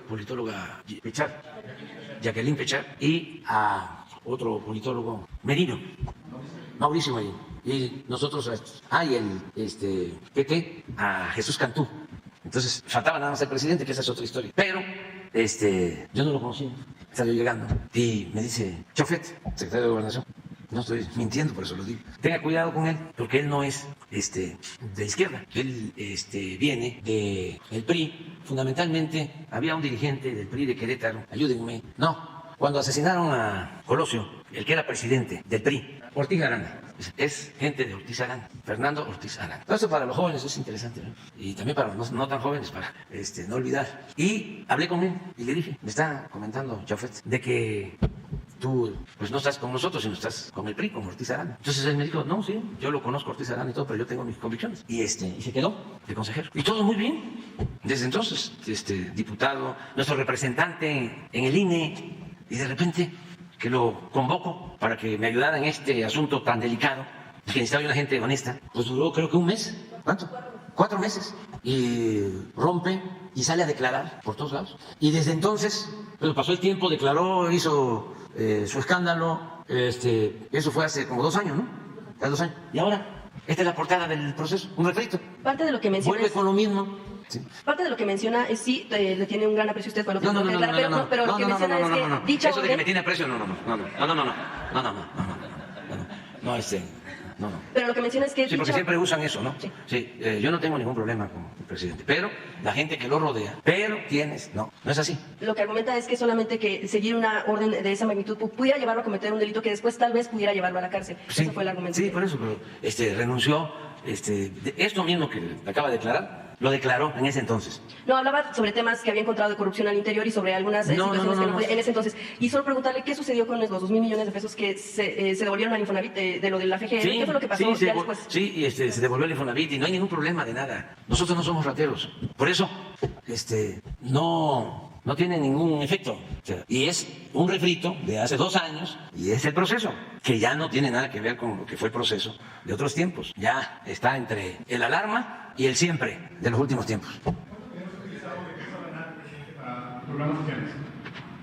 politóloga Pechar, Jacqueline Pechar, y a otro politólogo, Merino, Mauricio Merino. Y nosotros, y el PT, a Jesús Cantú. Entonces, faltaba nada más el presidente, que esa es otra historia. Pero, yo no lo conocí. Salió llegando y me dice, Chofet, secretario de Gobernación, no estoy mintiendo, por eso lo digo, tenga cuidado con él, porque él no es de izquierda, él viene del PRI, fundamentalmente había un dirigente del PRI de Querétaro, ayúdenme, no, cuando asesinaron a Colosio, el que era presidente del PRI, Ortiz Arana, es gente de Ortiz Arana, Fernando Ortiz Arana. Todo eso para los jóvenes es interesante, ¿no? Y también para los no tan jóvenes, para no olvidar. Y hablé con él y le dije, me está comentando Chofet, de que tú pues no estás con nosotros, sino estás con el PRI, con Ortiz Arana. Entonces él me dijo, no, sí, yo lo conozco Ortiz Arana y todo, pero yo tengo mis convicciones. Y se quedó de consejero. Y todo muy bien. Desde entonces, diputado, nuestro representante en el INE, y de repente que lo convoco para que me ayudara en este asunto tan delicado, que necesitaba una gente honesta, pues duró creo que un mes. ¿Cuánto? 4 meses. Y rompe y sale a declarar por todos lados. Y desde entonces, pues pasó el tiempo, declaró, hizo su escándalo. Eso fue hace como 2 años, ¿no? Hace 2 años. Y ahora, esta es la portada del proceso, un refrito. Parte de lo que menciona Vuelve con lo mismo. Sí. Parte de lo que menciona es sí, le tiene un gran aprecio a usted para No, pero lo que menciona es que dicha eso de que orden... me tiene aprecio, no. Pero lo que menciona es que... Sí, porque siempre usan eso, ¿no? Sí. Yo no tengo ningún problema con el presidente, pero la gente que lo rodea, no es así. Lo que argumenta es que solamente que seguir una orden de esa magnitud pudiera llevarlo a cometer un delito que después tal vez pudiera llevarlo a la cárcel. Sí, Ese fue el argumento. Sí, por eso, pero renunció, esto mismo que acaba de declarar, lo declaró en ese entonces. No, hablaba sobre temas que había encontrado de corrupción al interior y sobre algunas situaciones que no podía en ese entonces. Y solo preguntarle qué sucedió con los 2.000 millones de pesos que se devolvieron al Infonavit de lo de la FGR. ¿Qué fue lo que pasó ya después? Sí, y se devolvió el Infonavit y no hay ningún problema de nada. Nosotros no somos rateros. Por eso, no tiene ningún efecto. O sea, y es un refrito de hace 2 años y es el proceso, que ya no tiene nada que ver con lo que fue el proceso de otros tiempos. Ya está entre el alarma y el siempre de los últimos tiempos.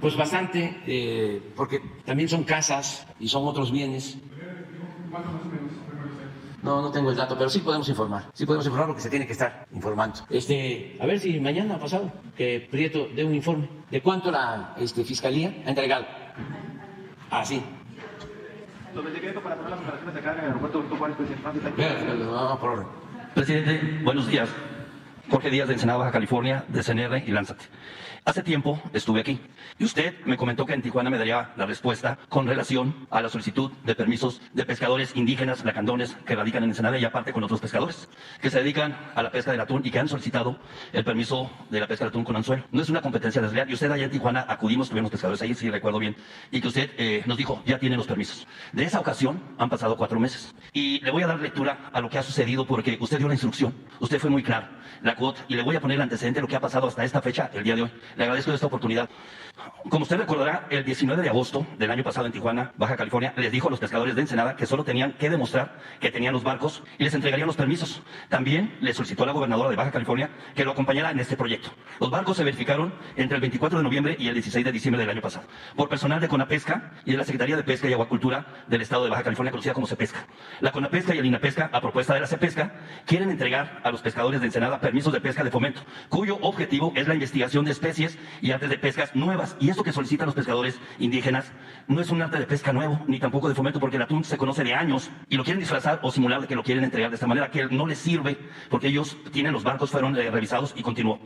Pues bastante, porque también son casas y son otros bienes. No tengo el dato, pero sí podemos informar. Sí podemos informar porque se tiene que estar informando. A ver si mañana ha pasado que Prieto dé un informe de cuánto la Fiscalía ha entregado. Sí. Sobre el decreto para poner las operaciones acá en el aeropuerto Benito Juárez, Vamos por orden. Presidente, buenos días. Jorge Díaz de Ensenada, Baja California, de CNR y Lánzate. Hace tiempo estuve aquí y usted me comentó que en Tijuana me daría la respuesta con relación a la solicitud de permisos de pescadores indígenas lacandones que radican en Ensenada y aparte con otros pescadores que se dedican a la pesca del atún y que han solicitado el permiso de la pesca del atún con anzuelo. No es una competencia desleal y usted allá en Tijuana acudimos, tuvimos pescadores ahí, si recuerdo bien, y que usted nos dijo, ya tienen los permisos. De esa ocasión han pasado 4 meses y le voy a dar lectura a lo que ha sucedido porque usted dio la instrucción, usted fue muy claro, la CUOT, y le voy a poner el antecedente de lo que ha pasado hasta esta fecha, el día de hoy. Le agradezco esta oportunidad. Como usted recordará, el 19 de agosto del año pasado en Tijuana, Baja California, les dijo a los pescadores de Ensenada que solo tenían que demostrar que tenían los barcos y les entregarían los permisos. También le solicitó a la gobernadora de Baja California que lo acompañara en este proyecto. Los barcos se verificaron entre el 24 de noviembre y el 16 de diciembre del año pasado por personal de CONAPESCA y de la Secretaría de Pesca y Acuacultura del Estado de Baja California, conocida como CEPESCA. La CONAPESCA y el INAPESCA, a propuesta de la CEPESCA, quieren entregar a los pescadores de Ensenada permisos de pesca de fomento, cuyo objetivo es la investigación de especies y artes de pescas nuevas. Y esto que solicitan los pescadores indígenas no es un arte de pesca nuevo, ni tampoco de fomento, porque el atún se conoce de años y lo quieren disfrazar o simular de que lo quieren entregar de esta manera, que no les sirve, porque ellos tienen los barcos, fueron revisados y continuó.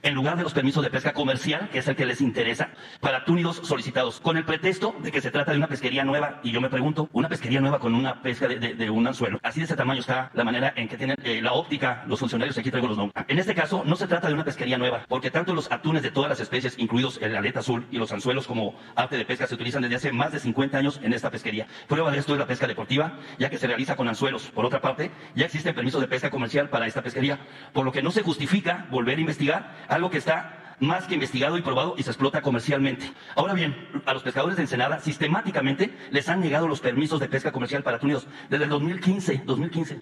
en lugar de los permisos de pesca comercial, que es el que les interesa, para túnidos solicitados, con el pretexto de que se trata de una pesquería nueva. Y yo me pregunto, una pesquería nueva con una pesca de un anzuelo, así de ese tamaño está la manera en que tienen la óptica los funcionarios, aquí traigo los nombres. En este caso no se trata de una pesquería nueva, porque tanto los atunes de todas las especies, incluidos el aleta azul y los anzuelos como arte de pesca, se utilizan desde hace más de 50 años en esta pesquería. Prueba de esto es la pesca deportiva, ya que se realiza con anzuelos. Por otra parte, ya existen permisos de pesca comercial para esta pesquería, por lo que no se justifica volver a investigar algo que está más que investigado y probado y se explota comercialmente. Ahora bien, a los pescadores de Ensenada sistemáticamente les han negado los permisos de pesca comercial para túnidos desde el 2015,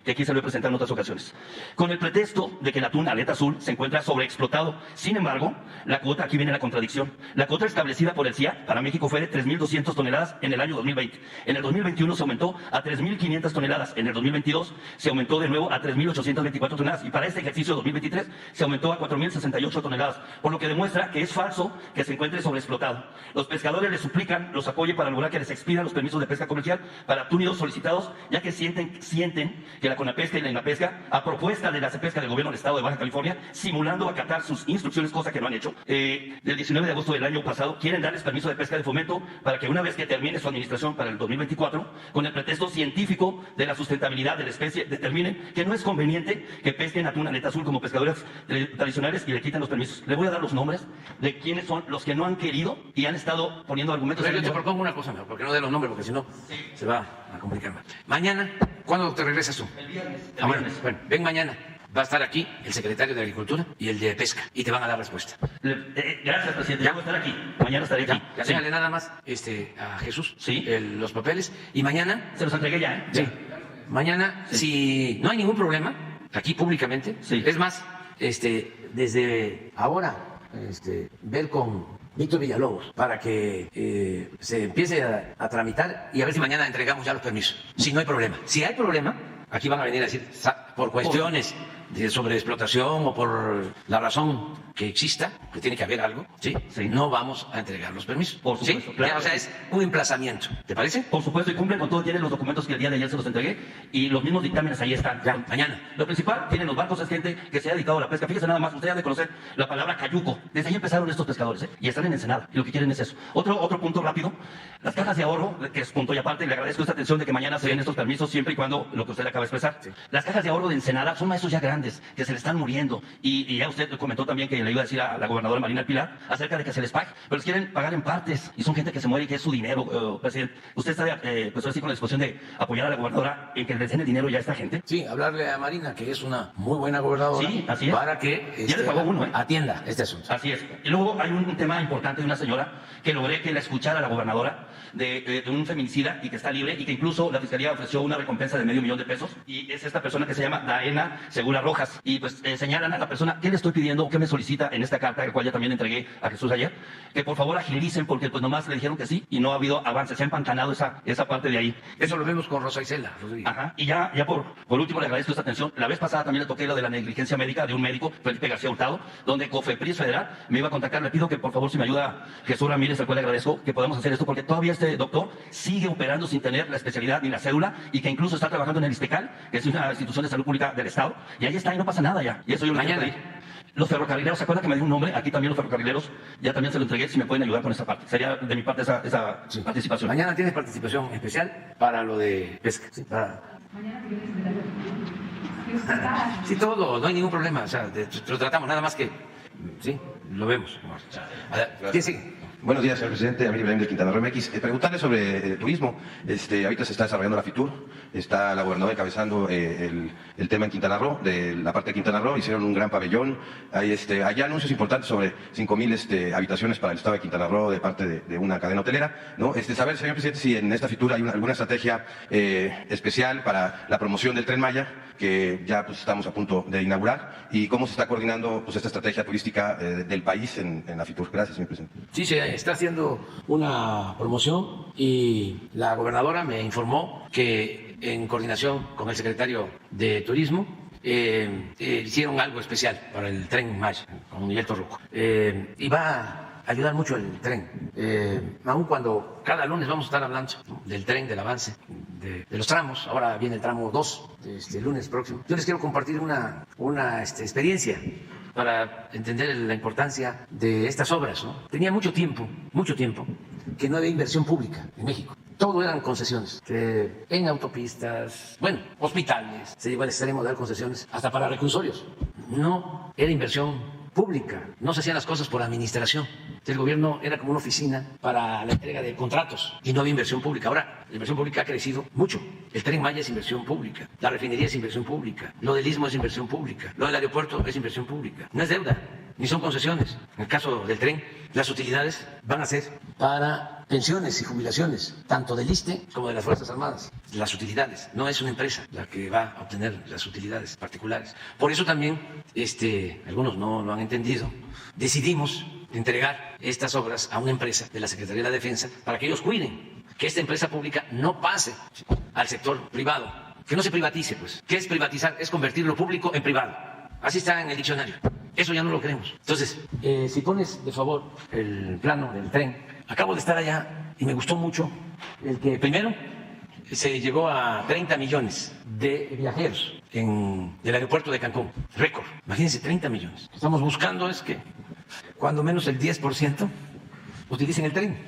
que aquí se lo he presentado en otras ocasiones, con el pretexto de que el atún aleta azul se encuentra sobreexplotado. Sin embargo, la cuota, aquí viene la contradicción, la cuota establecida por el CIA para México fue de 3.200 toneladas en el año 2020. En el 2021 se aumentó a 3.500 toneladas. En el 2022 se aumentó de nuevo a 3.824 toneladas y para este ejercicio 2023 se aumentó a 4.068 toneladas, por lo que demuestra que es falso que se encuentre sobreexplotado. Los pescadores les suplican los apoye para lograr que les expidan los permisos de pesca comercial para túnidos solicitados, ya que sienten que la CONAPESCA y la INAPESCA, a propuesta de la CEPESCA del gobierno del estado de Baja California, simulando acatar sus instrucciones, cosa que no han hecho, del 19 de agosto del año pasado, quieren darles permiso de pesca de fomento para que una vez que termine su administración para el 2024, con el pretexto científico de la sustentabilidad de la especie, determinen que no es conveniente que pesquen atún aleta azul como pescadores tradicionales y le quiten los permisos. Le voy a dar los nombres de quiénes son los que no han querido y han estado poniendo argumentos. Pero yo te propongo una cosa mejor, porque no de los nombres, porque si no se va a complicar más. Mañana, ¿cuándo te regresas tú? El viernes. Bueno, ven mañana. Va a estar aquí el secretario de Agricultura y el de Pesca y te van a dar respuesta. Gracias, presidente. Ya voy a estar aquí. Mañana estaré aquí. Ya, Sí. déjale nada más a Jesús Sí. los papeles y mañana. Se los entregué ya, ¿eh? Sí. Ya. Mañana, Sí. si no hay ningún problema, aquí públicamente, Sí. es más, desde ahora, ver con Víctor Villalobos para que se empiece a tramitar y a ver si mañana entregamos ya los permisos. Si no hay problema. Si hay problema, aquí van a venir a decir, por cuestiones de sobreexplotación o por la razón que exista, que tiene que haber algo, ¿sí? Sí. No vamos a entregar los permisos. Por supuesto, ¿Sí? claro. Ya, o sea, es un emplazamiento. ¿Te parece? Por supuesto, y cumplen con todo. Tienen los documentos que el día de ayer se los entregué y los mismos dictámenes ahí están. Ya, mañana. Lo principal, tienen los barcos, es gente que se ha dedicado a la pesca. Fíjese nada más, usted ha de conocer la palabra cayuco. Desde ahí empezaron estos pescadores, y están en Ensenada. Y lo que quieren es eso. Otro punto rápido, las cajas de ahorro, que es punto y aparte, le agradezco esta atención de que mañana se den estos permisos siempre y cuando lo que usted acaba de expresar. Sí. Las cajas de ahorro de Ensenada son maestros ya grandes, que se le están muriendo. Y ya usted comentó también que le iba a decir a la gobernadora Marina Pilar acerca de que se les pague, pero les quieren pagar en partes y son gente que se muere y que es su dinero, presidente. ¿Usted está pues así con la disposición de apoyar a la gobernadora en que les den el dinero ya a esta gente? Sí, hablarle a Marina, que es una muy buena gobernadora, Sí, así es. para que Ya le pagó uno, ¿eh? atienda este asunto. Así es. Y luego hay un tema importante de una señora que logré que la escuchara la gobernadora de un feminicida y que está libre y que incluso la fiscalía ofreció una recompensa de $500,000 y es esta persona que se llama Daena Segura Rojas y pues señalan a la persona, ¿qué le estoy pidiendo? ¿Qué me solicita en esta carta, la cual ya también entregué a Jesús ayer? Que por favor agilicen porque pues nomás le dijeron que sí y no ha habido avance, se ha empantanado esa parte de ahí. Eso lo vemos con Rosa Isela Rodríguez. Ajá. Y ya por último le agradezco esta atención. La vez pasada también le toqué lo de la negligencia médica de un médico, Felipe García Hurtado, donde COFEPRIS Federal me iba a contactar. Le pido que por favor si me ayuda Jesús Ramírez, al cual le agradezco, que podamos hacer esto porque todavía este doctor sigue operando sin tener la especialidad ni la cédula y que incluso está trabajando en el ISPECAL, que es una institución de salud pública del Estado, y ahí está y no pasa nada ya. Y eso yo lo quiero Mañana. pedir. Los ferrocarrileros, ¿se acuerdan que me dio un nombre? Aquí también los ferrocarrileros, ya también se lo entregué, si me pueden ayudar con esa parte. Sería de mi parte esa Sí. participación. Mañana tienes participación especial para lo de pesca. Sí, sí, todo, no hay ningún problema. O sea, lo tratamos, nada más que, sí, lo vemos. ¿Quién sigue? Buenos días, señor presidente. Amir Ibrahim de Quintana Roo MX. Preguntarle sobre turismo. Ahorita se está desarrollando la FITUR. Está la gobernadora encabezando el tema en Quintana Roo, de la parte de Quintana Roo. Hicieron un gran pabellón. Hay anuncios importantes sobre 5,000 habitaciones para el estado de Quintana Roo de parte de una cadena hotelera, ¿no? Saber, señor presidente, si en esta FITUR hay alguna estrategia especial para la promoción del Tren Maya, que ya pues estamos a punto de inaugurar, y cómo se está coordinando pues esta estrategia turística del país en la FITUR. Gracias, señor presidente. Sí, se está haciendo una promoción y la gobernadora me informó que en coordinación con el secretario de Turismo hicieron algo especial para el Tren Maya con Miguel Torruco. Y va a ayudar mucho el tren, aun cuando cada lunes vamos a estar hablando, ¿no?, del tren, del avance, de los tramos. Ahora viene el tramo 2, el lunes próximo. Yo les quiero compartir una experiencia para entender la importancia de estas obras, ¿no? Tenía mucho tiempo que no había inversión pública en México. Todo eran concesiones, en autopistas, bueno, hospitales, se llegó al extremo de dar concesiones hasta para reclusorios. No era inversión pública, no se hacían las cosas por administración. El gobierno era como una oficina para la entrega de contratos y no había inversión pública. Ahora, la inversión pública ha crecido mucho. El Tren Maya es inversión pública, la refinería es inversión pública, lo del Istmo es inversión pública, lo del aeropuerto es inversión pública. No es deuda, ni son concesiones. En el caso del tren, las utilidades van a ser para pensiones y jubilaciones, tanto del ISSSTE como de las Fuerzas Armadas. Las utilidades, no es una empresa la que va a obtener las utilidades particulares. Por eso también, algunos no lo han entendido, decidimos entregar estas obras a una empresa de la Secretaría de la Defensa para que ellos cuiden que esta empresa pública no pase al sector privado, que no se privatice, pues. ¿Qué es privatizar? Es convertir lo público en privado. Así está en el diccionario. Eso ya no lo creemos. Entonces, si pones de favor el plano del tren, acabo de estar allá y me gustó mucho el que primero se llegó a 30 millones de viajeros en el aeropuerto de Cancún. Récord. Imagínense, 30 millones. Lo que estamos buscando es que cuando menos el 10% utilicen el tren,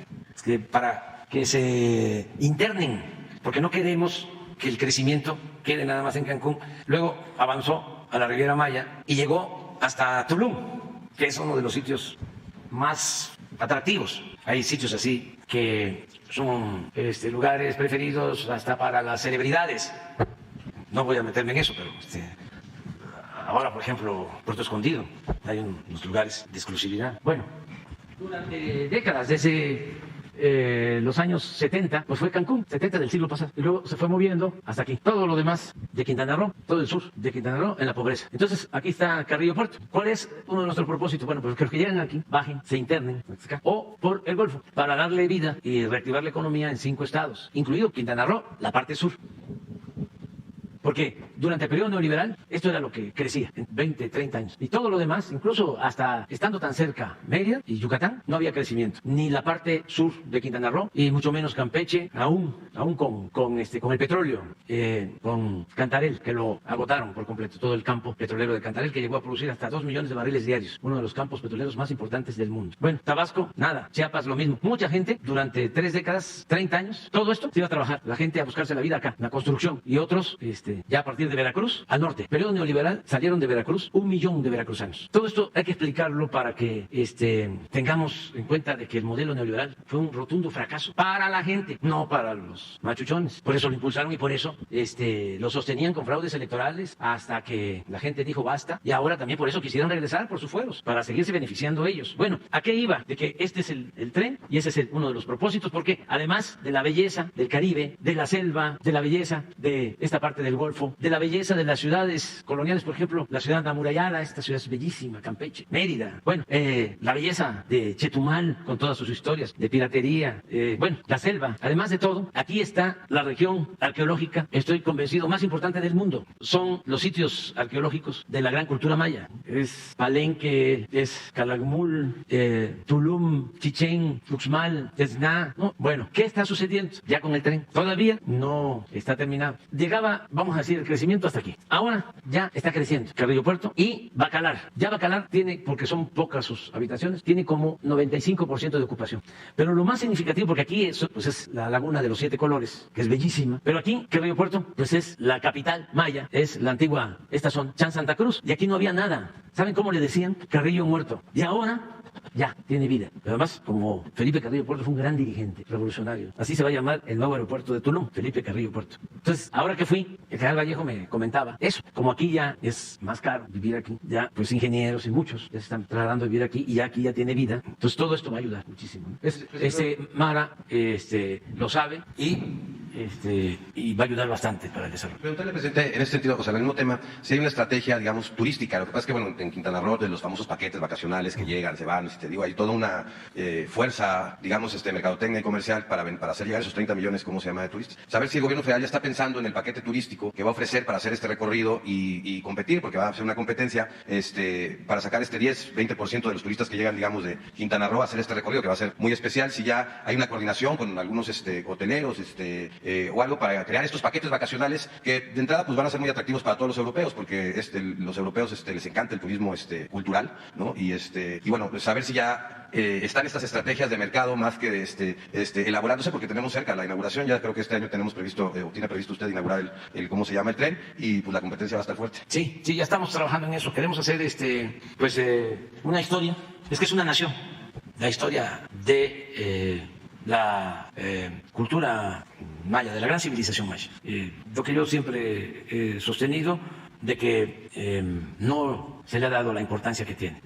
para que se internen, porque no queremos que el crecimiento quede nada más en Cancún. Luego avanzó a la Riviera Maya y llegó hasta Tulum, que es uno de los sitios más atractivos. Hay sitios así que son lugares preferidos hasta para las celebridades. No voy a meterme en eso, pero ahora, por ejemplo, Puerto Escondido, hay unos lugares de exclusividad. Bueno, durante décadas, desde los años 70, pues fue Cancún, 70 del siglo pasado, y luego se fue moviendo hasta aquí. Todo lo demás de Quintana Roo, todo el sur de Quintana Roo en la pobreza. Entonces, aquí está Carrillo Puerto. ¿Cuál es uno de nuestros propósitos? Bueno, pues que los que llegan aquí, bajen, se internen, o por el Golfo, para darle vida y reactivar la economía en 5 estados, incluido Quintana Roo, la parte sur. Porque durante el periodo neoliberal esto era lo que crecía en 20, 30 años. Y todo lo demás, incluso hasta estando tan cerca Mérida y Yucatán, no había crecimiento. Ni la parte sur de Quintana Roo y mucho menos Campeche, aún con el petróleo, con Cantarell, que lo agotaron por completo, todo el campo petrolero de Cantarell, que llegó a producir hasta 2 millones de barriles diarios, uno de los campos petroleros más importantes del mundo. Bueno, Tabasco, nada. Chiapas, lo mismo. Mucha gente durante 3 décadas, 30 años, todo esto se iba a trabajar. La gente a buscarse la vida acá, en la construcción. Y otros, ya a partir de Veracruz, al norte. Periodo neoliberal, salieron de Veracruz 1 millón de veracruzanos. Todo esto hay que explicarlo para que tengamos en cuenta de que el modelo neoliberal fue un rotundo fracaso para la gente, no para los machuchones. Por eso lo impulsaron y por eso lo sostenían con fraudes electorales hasta que la gente dijo basta, y ahora también por eso quisieron regresar por sus fueros, para seguirse beneficiando ellos. Bueno, ¿a qué iba? De que este es el tren y ese es uno de los propósitos, porque además de la belleza del Caribe, de la selva, de la belleza de esta parte del Golfo, de la belleza de las ciudades coloniales, por ejemplo, la ciudad amurallada, esta ciudad es bellísima, Campeche, Mérida, bueno, la belleza de Chetumal con todas sus historias de piratería, bueno, la selva. Además de todo, aquí está la región arqueológica, estoy convencido, más importante del mundo. Son los sitios arqueológicos de la gran cultura maya. Es Palenque, es Calakmul, Tulum, Chichén, Uxmal, Tezná, ¿no? Bueno, ¿qué está sucediendo ya con el tren? Todavía no está terminado. Llegaba, vamos a decir, el crecimiento hasta aquí. Ahora ya está creciendo Carrillo Puerto y Bacalar. Ya Bacalar tiene, porque son pocas sus habitaciones, tiene como 95% de ocupación. Pero lo más significativo, porque aquí es la laguna de los 7 colores, que es bellísima, pero aquí Carrillo Puerto pues es la capital maya, es la antigua estación Chan Santa Cruz, y aquí no había nada. ¿Saben cómo le decían? Carrillo muerto. Y ahora ya tiene vida. Pero además, como Felipe Carrillo Puerto fue un gran dirigente revolucionario, así se va a llamar el nuevo aeropuerto de Tulum, Felipe Carrillo Puerto. Entonces, ahora que fui, el general Vallejo me comentaba eso, como aquí ya es más caro vivir aquí, ya pues ingenieros y muchos ya se están tratando de vivir aquí, y ya aquí ya tiene vida. Entonces todo esto va a ayudar muchísimo. Mara lo sabe y va a ayudar bastante para el desarrollo. Preguntarle, presidente, en este sentido, en el mismo tema, si hay una estrategia, digamos, turística. Lo que pasa es que, bueno, en Quintana Roo, de los famosos paquetes vacacionales que llegan, se van, hay toda una fuerza, digamos, mercadotecnia y comercial para hacer llegar esos 30 millones, ¿cómo se llama?, de turistas. Saber si el gobierno federal ya está pensando en el paquete turístico que va a ofrecer para hacer este recorrido y competir, porque va a ser una competencia, para sacar 10-20% de los turistas que llegan, digamos, de Quintana Roo a hacer este recorrido, que va a ser muy especial. Si ya hay una coordinación con algunos hoteleros, o algo para crear estos paquetes vacacionales que de entrada pues van a ser muy atractivos para todos los europeos, porque los europeos les encanta el turismo cultural, ¿no? Y bueno, pues saber si ya están estas estrategias de mercado más que elaborándose, porque tenemos cerca la inauguración, ya creo que este año tenemos previsto, o tiene previsto usted inaugurar ¿cómo se llama? El tren, y pues la competencia va a estar fuerte. Sí, ya estamos trabajando en eso. Queremos hacer una historia. Es que es una nación. La historia de la cultura maya, de la gran civilización maya. Lo que yo siempre he sostenido de que no se le ha dado la importancia que tiene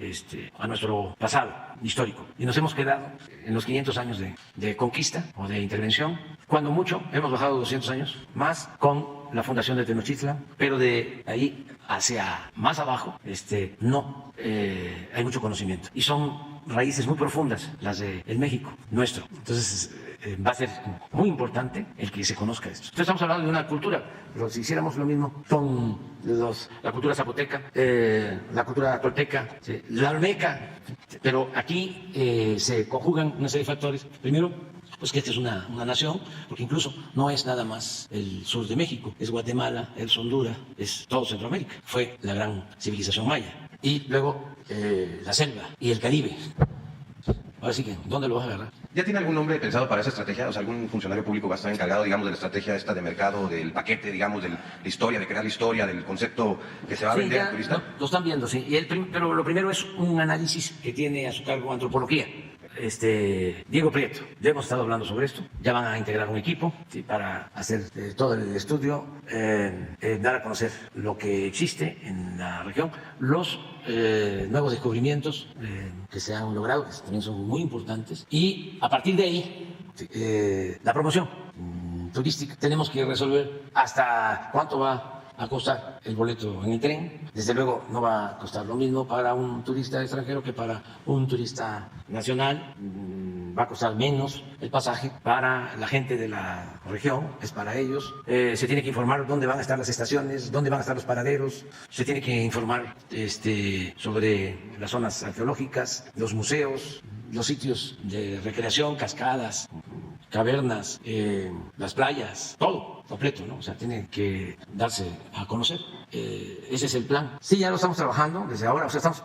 a nuestro pasado histórico. Y nos hemos quedado en los 500 años de conquista o de intervención. Cuando mucho, hemos bajado 200 años más con la fundación de Tenochtitlan, pero de ahí hacia más abajo no hay mucho conocimiento. Y son raíces muy profundas las del México nuestro. Entonces va a ser muy importante el que se conozca esto. Entonces estamos hablando de una cultura, pero si hiciéramos lo mismo con la cultura zapoteca, la cultura tolteca, ¿sí?, la olmeca, pero aquí se conjugan una serie de factores. Primero, pues que esta es una nación, porque incluso no es nada más el sur de México, es Guatemala, es Honduras, es todo Centroamérica. Fue la gran civilización maya. Y luego la selva y el Caribe. Ahora sí que, ¿dónde lo vas a agarrar? ¿Ya tiene algún nombre pensado para esa estrategia? O sea, ¿algún funcionario público va a estar encargado, digamos, de la estrategia esta de mercado, del paquete, digamos, de la historia, de crear la historia, del concepto que se va a vender al turista? Lo están viendo, sí. Pero lo primero es un análisis que tiene a su cargo antropología. Diego Prieto, ya hemos estado hablando sobre esto, ya van a integrar un equipo, ¿sí?, para hacer todo el estudio, dar a conocer lo que existe en la región, los nuevos descubrimientos que se han logrado, que también son muy importantes, y a partir de ahí la promoción turística. Tenemos que resolver hasta cuánto va a costar el boleto en el tren. Desde luego no va a costar lo mismo para un turista extranjero que para un turista nacional. Va a costar menos el pasaje para la gente de la región, es para ellos. Se tiene que informar dónde van a estar las estaciones, dónde van a estar los paraderos. Se tiene que informar sobre las zonas arqueológicas, los museos, los sitios de recreación, cascadas, cavernas, las playas, todo completo, ¿no? O sea, tiene que darse a conocer. Ese es el plan. Sí, ya lo estamos trabajando desde ahora, o sea, estamos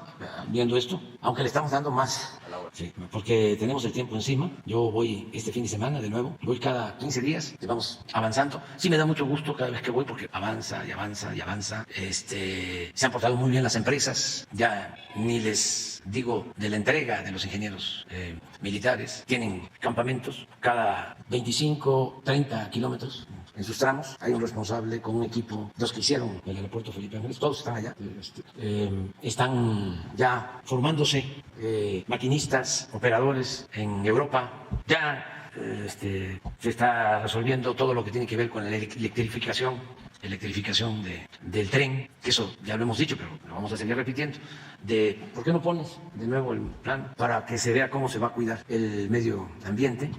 viendo esto, aunque le estamos dando más. Sí, porque tenemos el tiempo encima. Yo voy este fin de semana de nuevo, voy cada 15 días, vamos avanzando. Sí, me da mucho gusto cada vez que voy porque avanza y avanza y avanza. Se han portado muy bien las empresas, ya ni les digo de la entrega de los ingenieros militares. Tienen campamentos cada 25, 30 kilómetros en sus tramos. Hay un responsable con un equipo, los que hicieron el aeropuerto Felipe Ángeles, todos están allá. Están ya formándose maquinistas, operadores en Europa. Ya se está resolviendo todo lo que tiene que ver con la electrificación del tren, que eso ya lo hemos dicho, pero lo vamos a seguir repitiendo. ¿Por qué no pones de nuevo el plan para que se vea cómo se va a cuidar el medio ambiente?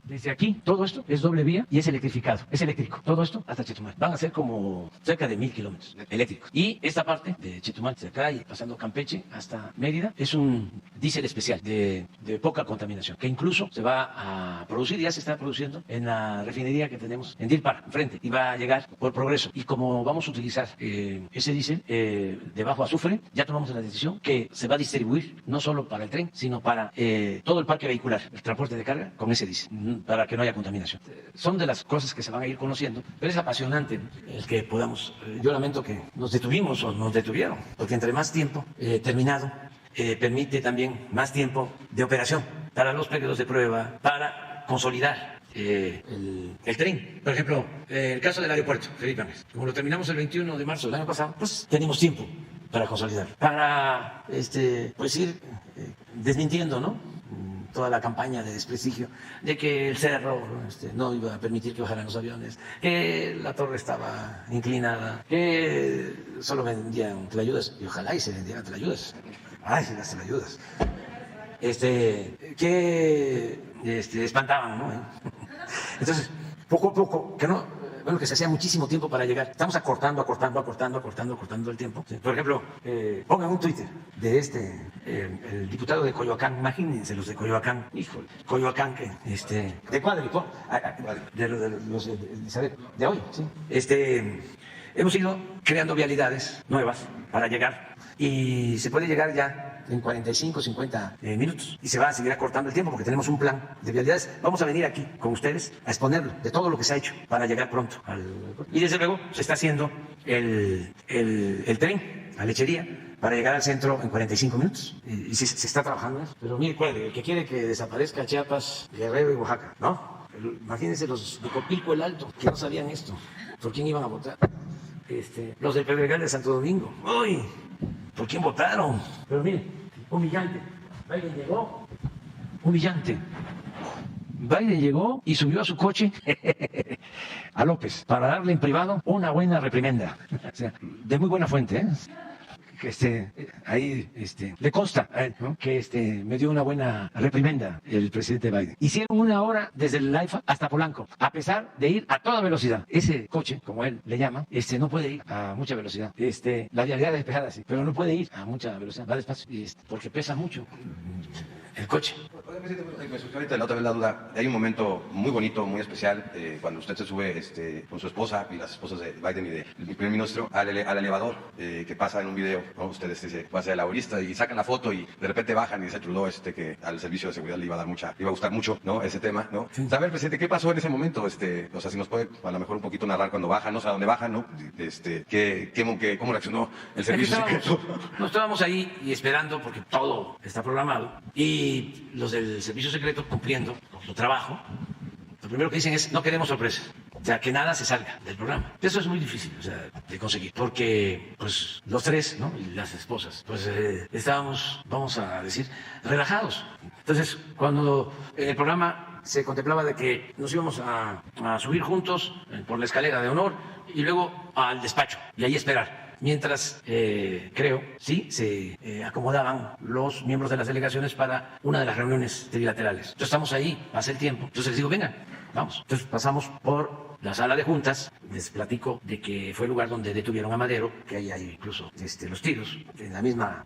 Desde aquí, todo esto es doble vía y es electrificado, es eléctrico. Todo esto hasta Chetumal. Van a ser como cerca de 1000 kilómetros eléctricos. Y esta parte de Chetumal, de acá y pasando Campeche hasta Mérida, es un diésel especial de poca contaminación, que incluso se va a producir, ya se está produciendo en la refinería que tenemos en Deer Park, enfrente, y va a llegar por Progreso. Y como vamos a utilizar ese diésel de bajo azufre, ya tomamos la decisión que se va a distribuir no solo para el tren, sino para todo el parque vehicular, el transporte de carga con ese diésel, para que no haya contaminación. Son de las cosas que se van a ir conociendo, pero es apasionante el que podamos. Yo lamento que nos detuvimos o nos detuvieron, porque entre más tiempo terminado, permite también más tiempo de operación para los periodos de prueba, para consolidar el tren. Por ejemplo, el caso del aeropuerto Felipe Ángeles, como lo terminamos el 21 de marzo del año pasado, pues tenemos tiempo para consolidar, para pues ir desmintiendo, ¿no?, toda la campaña de desprestigio de que el cerro no iba a permitir que bajaran los aviones, que la torre estaba inclinada, que solo vendían tlayudas, y ojalá y se vendieran tlayudas. Ay, las tlayudas. Que espantaban, ¿no? Entonces, poco a poco, que no bueno, que se hacía muchísimo tiempo para llegar. Estamos acortando el tiempo. ¿Sí? Por ejemplo, pongan un Twitter de el diputado de Coyoacán, imagínense los de Coyoacán, híjole, Coyoacán, de Cuadripo, de los de Elizabeth, de hoy, ¿sí? Hemos ido creando vialidades nuevas para llegar y se puede llegar ya en 45, 50 minutos y se va a seguir acortando el tiempo porque tenemos un plan de vialidades. Vamos a venir aquí con ustedes a exponerlo de todo lo que se ha hecho para llegar pronto y desde luego se está haciendo el tren a Lechería para llegar al centro en 45 minutos. Y se está trabajando eso. Pero mire, cuál, el que quiere que desaparezca Chiapas, Guerrero y Oaxaca, ¿no? Imagínense los de Copilco el Alto, que no sabían esto. ¿Por quién iban a votar? Los del Pedregal de Santo Domingo. ¡Uy! ¿Por quién votaron? Pero mire, humillante. Biden llegó, humillante. Biden llegó y subió a su coche a López para darle en privado una buena reprimenda. O sea, de muy buena fuente, ¿eh? Ahí le consta a él, ¿no? Que me dio una buena reprimenda el presidente Biden. Hicieron 1 hora desde el AIFA hasta Polanco, a pesar de ir a toda velocidad. Ese coche, como él le llama, no puede ir a mucha velocidad. La vialidad es despejada, sí, pero no puede ir a mucha velocidad, va despacio, porque pesa mucho el coche. Me surgió ahorita la otra vez la duda. Hay un momento muy bonito, muy especial, cuando usted se sube con su esposa y las esposas de Biden y del primer ministro al elevador que pasa en un video, ¿no? Ustedes se va a ser laborista y sacan la foto y de repente bajan y dice Trudeau que al servicio de seguridad le iba a gustar mucho, ¿no? Ese tema, ¿no? Sí. Saber, presidente, ¿qué pasó en ese momento? O sea, si nos puede a lo mejor un poquito narrar cuando bajan, no sé a dónde bajan, ¿no? ¿Cómo reaccionó el servicio secreto? No estábamos ahí y esperando porque todo está programado y los del servicio secreto cumpliendo con su trabajo, lo primero que dicen es no queremos sorpresas, o sea, que nada se salga del programa. Eso es muy difícil, o sea, de conseguir, porque pues los tres, ¿no? Y las esposas, pues estábamos, vamos a decir, relajados. Entonces, cuando en el programa se contemplaba de que nos íbamos a subir juntos por la escalera de honor y luego al despacho y ahí esperar. Mientras, creo, sí, se acomodaban los miembros de las delegaciones para una de las reuniones trilaterales. Entonces estamos ahí, pasa el tiempo. Entonces les digo, vengan, vamos. Entonces pasamos por la sala de juntas, les platico de que fue el lugar donde detuvieron a Madero, que ahí hay incluso los tiros, en la misma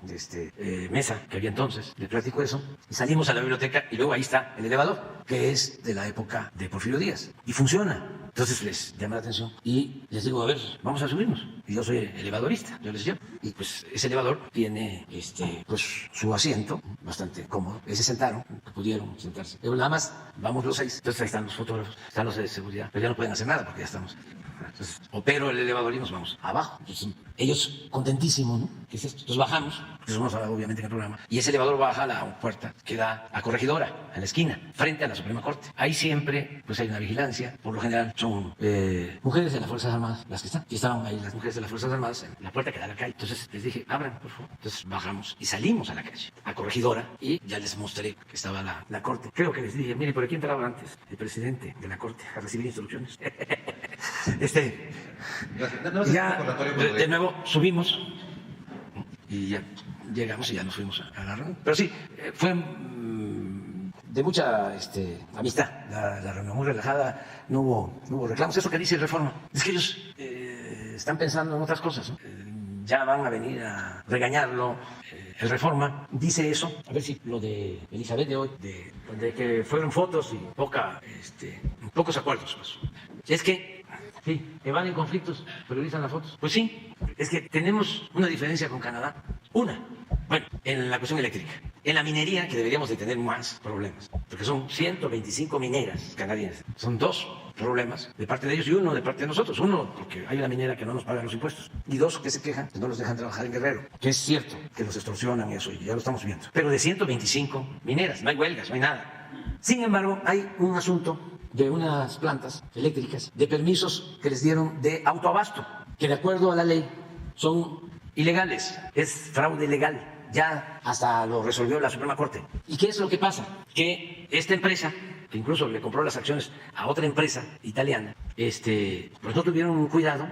mesa que había entonces, les platico eso, y salimos a la biblioteca y luego ahí está el elevador, que es de la época de Porfirio Díaz, y funciona. Entonces les llama la atención y les digo, a ver, vamos a subirnos. Y yo soy elevadorista, yo les llevo. Y pues ese elevador tiene pues su asiento bastante cómodo. Ahí se sentaron, pudieron sentarse. Pero nada más, vamos los 6. Entonces ahí están los fotógrafos, están los de seguridad. Pero ya no pueden hacer nada porque ya estamos. Entonces, opero el elevador y nos vamos abajo. Entonces, ellos contentísimos, ¿no? ¿Qué es esto? Entonces bajamos, eso no se habla obviamente en el programa, y ese elevador baja a la puerta que da a Corregidora, en la esquina, frente a la Suprema Corte. Ahí siempre pues hay una vigilancia, por lo general son mujeres de las Fuerzas Armadas las que están. Y estaban ahí las mujeres de las Fuerzas Armadas en la puerta que da a la calle. Entonces les dije, abran, por favor. Entonces bajamos y salimos a la calle, a Corregidora, y ya les mostré que estaba la Corte. Creo que les dije, mire, por aquí entraba antes el presidente de la Corte a recibir instrucciones. Ya de nuevo subimos y ya llegamos y ya nos fuimos a la reunión. Pero sí, fue de mucha amistad la reunión, muy relajada, no hubo reclamos. Eso que dice Reforma, es que ellos están pensando en otras cosas, ¿no? Ya van a venir a regañarlo. El Reforma dice eso, a ver si lo de Elizabeth de hoy, de que fueron fotos y pocos acuerdos. Pues. Es que sí, evaden conflictos, priorizan las fotos. Pues sí, es que tenemos una diferencia con Canadá. Bueno, en la cuestión eléctrica. En la minería, que deberíamos de tener más problemas, porque son 125 mineras canadienses. Son 2 problemas de parte de ellos y 1 de parte de nosotros. 1, porque hay una minera que no nos paga los impuestos. Y 2, que se quejan, que no los dejan trabajar en Guerrero. Que es cierto, que los extorsionan y eso, y ya lo estamos viendo. Pero de 125 mineras, no hay huelgas, no hay nada. Sin embargo, hay un asunto de unas plantas eléctricas, de permisos que les dieron de autoabasto, que de acuerdo a la ley son ilegales, es fraude legal. Ya hasta lo resolvió la Suprema Corte. ¿Y qué es lo que pasa? Que esta empresa, que incluso le compró las acciones a otra empresa italiana, pues no tuvieron cuidado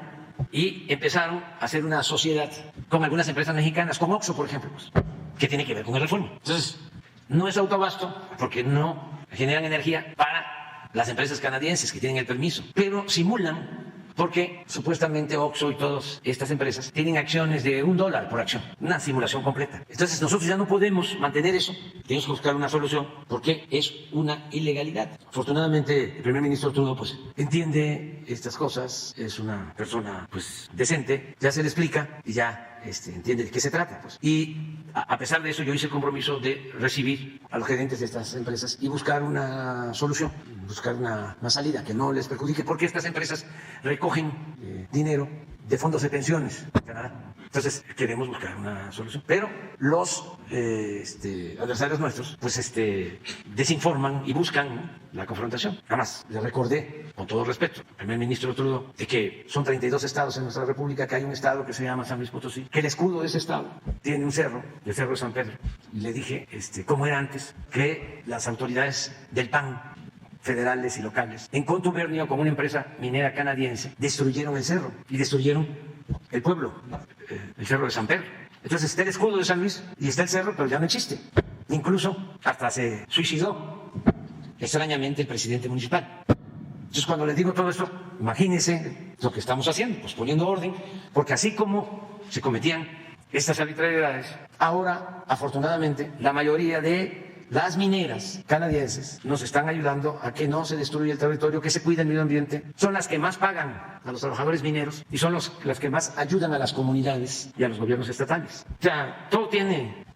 y empezaron a hacer una sociedad con algunas empresas mexicanas, con Oxxo, por ejemplo, pues, que tiene que ver con el Reforma. Entonces, no es autoabasto porque no generan energía para las empresas canadienses que tienen el permiso, pero simulan porque supuestamente Oxxo y todas estas empresas tienen acciones de $1 por acción, una simulación completa. Entonces nosotros ya no podemos mantener eso, tenemos que buscar una solución porque es una ilegalidad. Afortunadamente el primer ministro Trudeau pues entiende estas cosas, es una persona pues decente, ya se le explica y ya entiende de qué se trata. Pues. Y a pesar de eso yo hice el compromiso de recibir a los gerentes de estas empresas y buscar una solución, buscar una salida que no les perjudique, porque estas empresas recogen dinero de fondos de pensiones en Canadá. Entonces queremos buscar una solución. Pero los adversarios nuestros pues desinforman y buscan la confrontación. Además, le recordé, con todo respeto, al primer ministro Trudeau, de que son 32 estados en nuestra república, que hay un estado que se llama San Luis Potosí, que el escudo de ese estado tiene un cerro, el Cerro de San Pedro. Y le dije, cómo era antes, que las autoridades del PAN, federales y locales, en contubernio con una empresa minera canadiense, destruyeron el cerro y destruyeron el pueblo, el Cerro de San Pedro. Entonces está el escudo de San Luis y está el cerro, pero ya no existe. Incluso hasta se suicidó extrañamente el presidente municipal. Entonces cuando les digo todo esto, imagínense lo que estamos haciendo, pues poniendo orden, porque así como se cometían estas arbitrariedades, ahora afortunadamente la mayoría de las mineras canadienses nos están ayudando a que no se destruya el territorio, que se cuide el medio ambiente. Son las que más pagan a los trabajadores mineros y son las que más ayudan a las comunidades y a los gobiernos estatales. O sea, todo tiene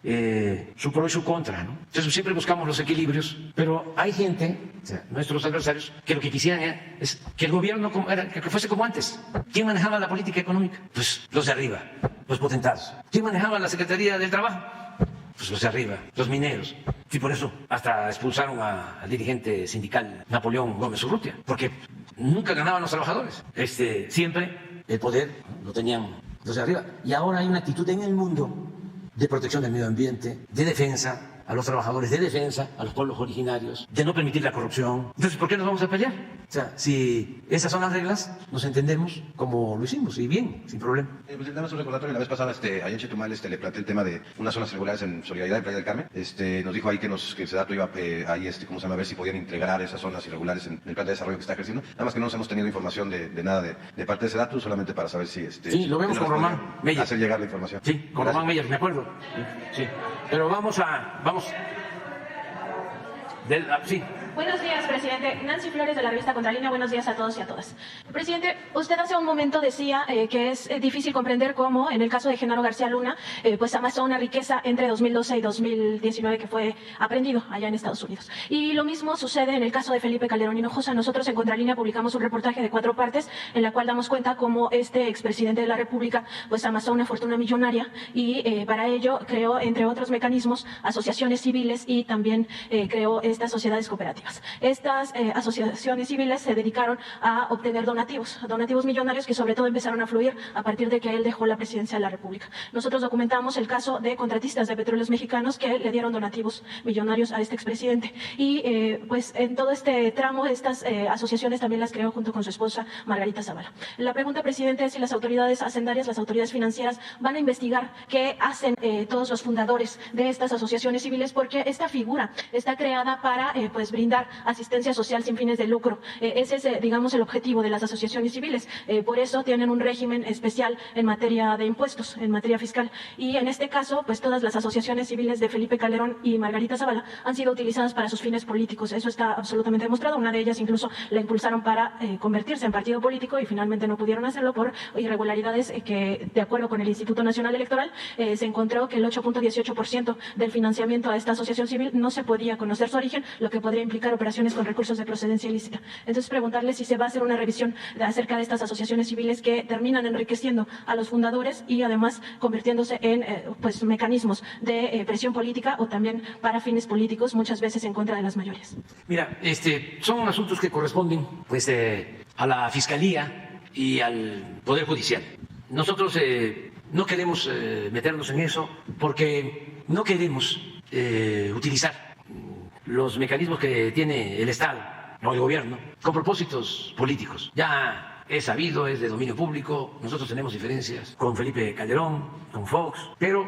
su pro y su contra, ¿no? Entonces siempre buscamos los equilibrios, pero hay gente, o sea, nuestros adversarios, que lo que quisieran es que el gobierno que fuese como antes. ¿Quién manejaba la política económica? Pues los de arriba, los potentados. ¿Quién manejaba la Secretaría del Trabajo? Pues los de arriba, los mineros. Y por eso hasta expulsaron al dirigente sindical Napoleón Gómez Urrutia, porque nunca ganaban los trabajadores. Siempre el poder lo tenían los de arriba. Y ahora hay una actitud en el mundo de protección del medio ambiente, de defensa a los trabajadores, de defensa a los pueblos originarios, de no permitir la corrupción. Entonces, ¿por qué nos vamos a pelear? O sea, si esas son las reglas, nos entendemos como lo hicimos, y bien, sin problema. Pues nada más un recordatorio, la vez pasada allá en Chetumal le planteé el tema de unas zonas regulares en Solidaridad en Playa del Carmen. Nos dijo ahí que Sedato iba ahí, a ver si podían integrar esas zonas irregulares en el plan de desarrollo que está ejerciendo. Nada más que no hemos tenido información de nada de parte de Sedato, solamente para saber si... sí, lo vemos con Román Meyer. Hacer llegar la información. Sí, con Román Meyer, me acuerdo. Sí, pero vamos. Sí. Buenos días, presidente. Nancy Flores, de la revista Contralínea. Buenos días a todos y a todas. Presidente, usted hace un momento decía que es difícil comprender cómo, en el caso de Genaro García Luna, pues amasó una riqueza entre 2012 y 2019 que fue aprendido allá en Estados Unidos. Y lo mismo sucede en el caso de Felipe Calderón Hinojosa. Nosotros en Contralínea publicamos un reportaje de 4 partes en la cual damos cuenta cómo este expresidente de la República pues amasó una fortuna millonaria y para ello creó, entre otros mecanismos, asociaciones civiles y también creó estas sociedades cooperativas. Estas asociaciones civiles se dedicaron a obtener donativos millonarios que sobre todo empezaron a fluir a partir de que él dejó la presidencia de la República. Nosotros documentamos el caso de contratistas de petróleos mexicanos que le dieron donativos millonarios a este expresidente. Y pues en todo este tramo estas asociaciones también las creó junto con su esposa Margarita Zavala. La pregunta, presidente, es si las autoridades hacendarias, las autoridades financieras van a investigar qué hacen todos los fundadores de estas asociaciones civiles, porque esta figura está creada para pues brindar asistencia social sin fines de lucro. Ese es, digamos, el objetivo de las asociaciones civiles. Por eso tienen un régimen especial en materia de impuestos, en materia fiscal. Y en este caso, pues todas las asociaciones civiles de Felipe Calderón y Margarita Zavala han sido utilizadas para sus fines políticos. Eso está absolutamente demostrado. Una de ellas incluso la impulsaron para convertirse en partido político y finalmente no pudieron hacerlo por irregularidades que, de acuerdo con el Instituto Nacional Electoral, se encontró que el 8.18% del financiamiento a esta asociación civil no se podía conocer su origen, lo que podría implicar operaciones con recursos de procedencia ilícita. Entonces, preguntarle si se va a hacer una revisión acerca de estas asociaciones civiles que terminan enriqueciendo a los fundadores y además convirtiéndose en pues mecanismos de presión política o también para fines políticos, muchas veces en contra de las mayorías. Mira, son asuntos que corresponden pues a la Fiscalía y al Poder Judicial. Nosotros no queremos meternos en eso porque no queremos utilizar los mecanismos que tiene el Estado o el gobierno con propósitos políticos. Ya es sabido, es de dominio público, nosotros tenemos diferencias con Felipe Calderón, con Fox, pero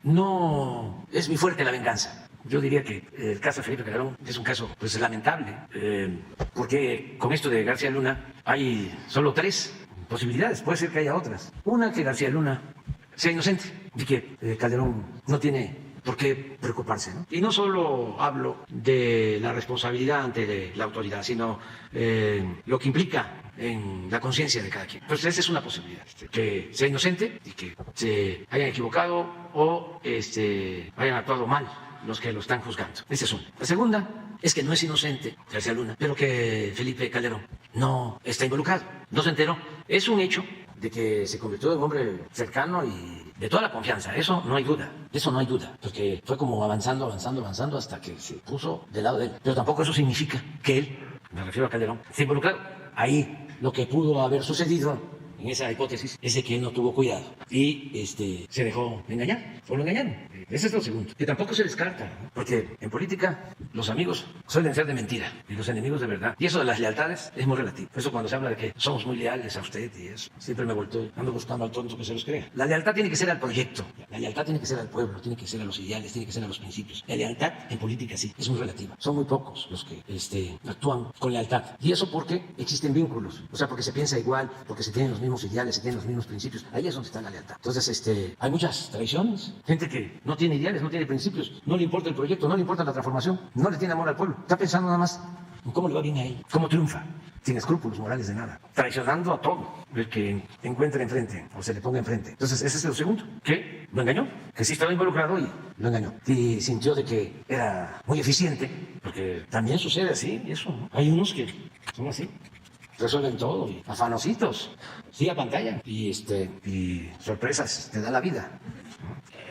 no es muy fuerte la venganza. Yo diría que el caso de Felipe Calderón es un caso pues lamentable, porque con esto de García Luna hay solo 3 posibilidades, puede ser que haya otras. Una, que García Luna sea inocente y que Calderón no tiene por qué preocuparse, ¿no? Y no solo hablo de la responsabilidad ante la autoridad, sino lo que implica en la conciencia de cada quien. Pues esa es una posibilidad, que sea inocente y que se hayan equivocado o hayan actuado mal los que lo están juzgando. Esa es una. La segunda es que no es inocente García Luna, pero que Felipe Calderón no está involucrado, no se enteró. Es un hecho de que se convirtió en un hombre cercano y de toda la confianza, eso no hay duda, porque fue como avanzando hasta que se puso del lado de él. Pero tampoco eso significa que él, me refiero a Calderón, se involucrado. Ahí lo que pudo haber sucedido en esa hipótesis es de que él no tuvo cuidado y se dejó engañar, o lo engañaron. Ese es lo segundo, que tampoco se descarta, ¿no? Porque en política los amigos suelen ser de mentira y los enemigos de verdad. Y eso de las lealtades es muy relativo. Eso cuando se habla de que somos muy leales a usted y eso, siempre me volteo, ando buscando al tonto que se los crea. La lealtad tiene que ser al proyecto, la lealtad tiene que ser al pueblo, tiene que ser a los ideales, tiene que ser a los principios. La lealtad en política sí, es muy relativa. Son muy pocos los que actúan con lealtad. Y eso porque existen vínculos, o sea, porque se piensa igual, porque se tienen los mismos ideales, se tienen los mismos principios. Ahí es donde está la lealtad. Entonces, hay muchas traiciones, gente que no tiene ideales, no tiene principios, no le importa el proyecto, no le importa la transformación, no le tiene amor al pueblo. Está pensando nada más en cómo le va bien a él, cómo triunfa, sin escrúpulos morales de nada, traicionando a todo el que encuentre enfrente o se le ponga enfrente. Entonces, ese es lo segundo, que lo engañó, que sí estaba involucrado y lo engañó. Y sintió de que era muy eficiente, porque también sucede así, eso, ¿no? Hay unos que son así, resuelven todo, y afanositos, sí, a pantalla, y sorpresas te da la vida.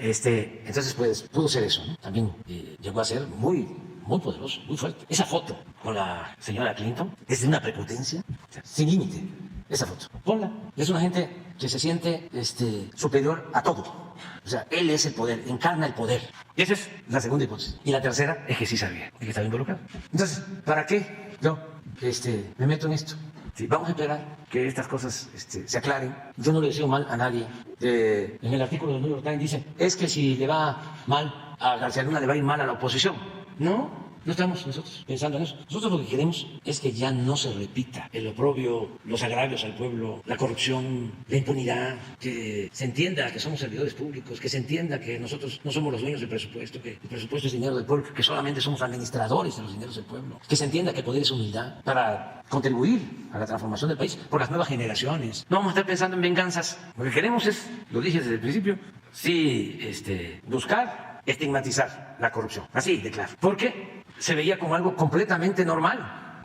Entonces, pues, pudo ser eso, ¿no? También llegó a ser muy poderoso, muy fuerte. Esa foto con la señora Clinton es de una prepotencia sin límite. Esa foto, ponla. Es una gente que se siente superior a todo. O sea, él es el poder, encarna el poder. Y esa es la segunda hipótesis. Y la tercera es que sí sabía, y que estaba involucrado. Entonces, ¿para qué yo me meto en esto? Sí, vamos a esperar que estas cosas se aclaren. Yo no le deseo mal a nadie. En el artículo del New York Times dice, es que si le va mal a García Luna, le va a ir mal a la oposición. No estamos nosotros pensando en eso. Nosotros lo que queremos es que ya no se repita el oprobio, los agravios al pueblo, la corrupción, la impunidad, que se entienda que somos servidores públicos, que se entienda que nosotros no somos los dueños del presupuesto, que el presupuesto es dinero del pueblo, que solamente somos administradores de los dineros del pueblo, que se entienda que el poder es humildad para contribuir a la transformación del país por las nuevas generaciones. No vamos a estar pensando en venganzas. Lo que queremos es, lo dije desde el principio, sí, buscar estigmatizar la corrupción, así de claro, porque se veía como algo completamente normal.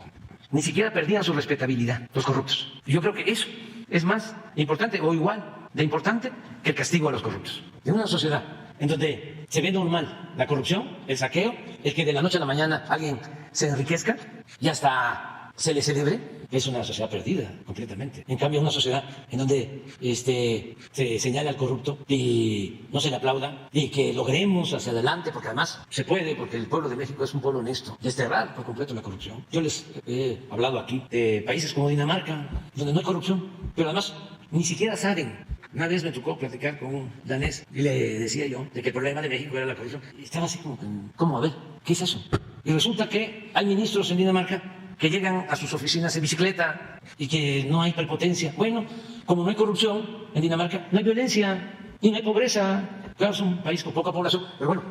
Ni siquiera perdían su respetabilidad los corruptos. Y yo creo que eso es más importante o igual de importante que el castigo a los corruptos. En una sociedad en donde se ve normal la corrupción, el saqueo, el que de la noche a la mañana alguien se enriquezca y hasta se le celebre, es una sociedad perdida completamente. En cambio, una sociedad en donde se señala al corrupto y no se le aplauda y que logremos hacia adelante, porque además se puede, porque el pueblo de México es un pueblo honesto, desterrar por completo la corrupción. Yo les he hablado aquí de países como Dinamarca, donde no hay corrupción, pero además ni siquiera saben. Una vez me tocó platicar con un danés y le decía yo de que el problema de México era la corrupción. Y estaba así como, ¿cómo? A ver, ¿qué es eso? Y resulta que hay ministros en Dinamarca que llegan a sus oficinas en bicicleta y que no hay prepotencia. Bueno, como no hay corrupción en Dinamarca, no hay violencia y no hay pobreza. Claro, es un país con poca población, pero bueno,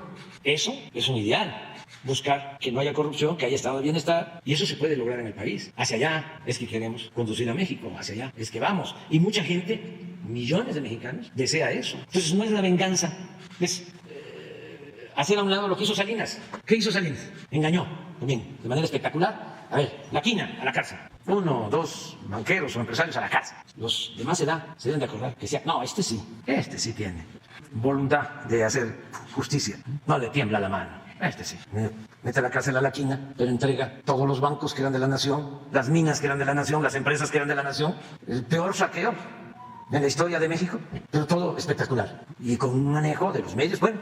eso es un ideal. Buscar que no haya corrupción, que haya estado de bienestar, y eso se puede lograr en el país. Hacia allá es que queremos conducir a México, hacia allá es que vamos. Y mucha gente, millones de mexicanos, desea eso. Entonces no es la venganza, es hacer a un lado lo que hizo Salinas. ¿Qué hizo Salinas? Engañó, también, de manera espectacular. A ver, la quina a la cárcel. 1 o 2 banqueros o empresarios a la cárcel. Los de más edad se deben de acordar que decía, no, este sí tiene voluntad de hacer justicia. No le tiembla la mano. Este sí. Mete a la cárcel a la quina, pero entrega todos los bancos que eran de la nación, las minas que eran de la nación, las empresas que eran de la nación. El peor saqueo de la historia de México, pero todo espectacular. Y con un manejo de los medios, bueno,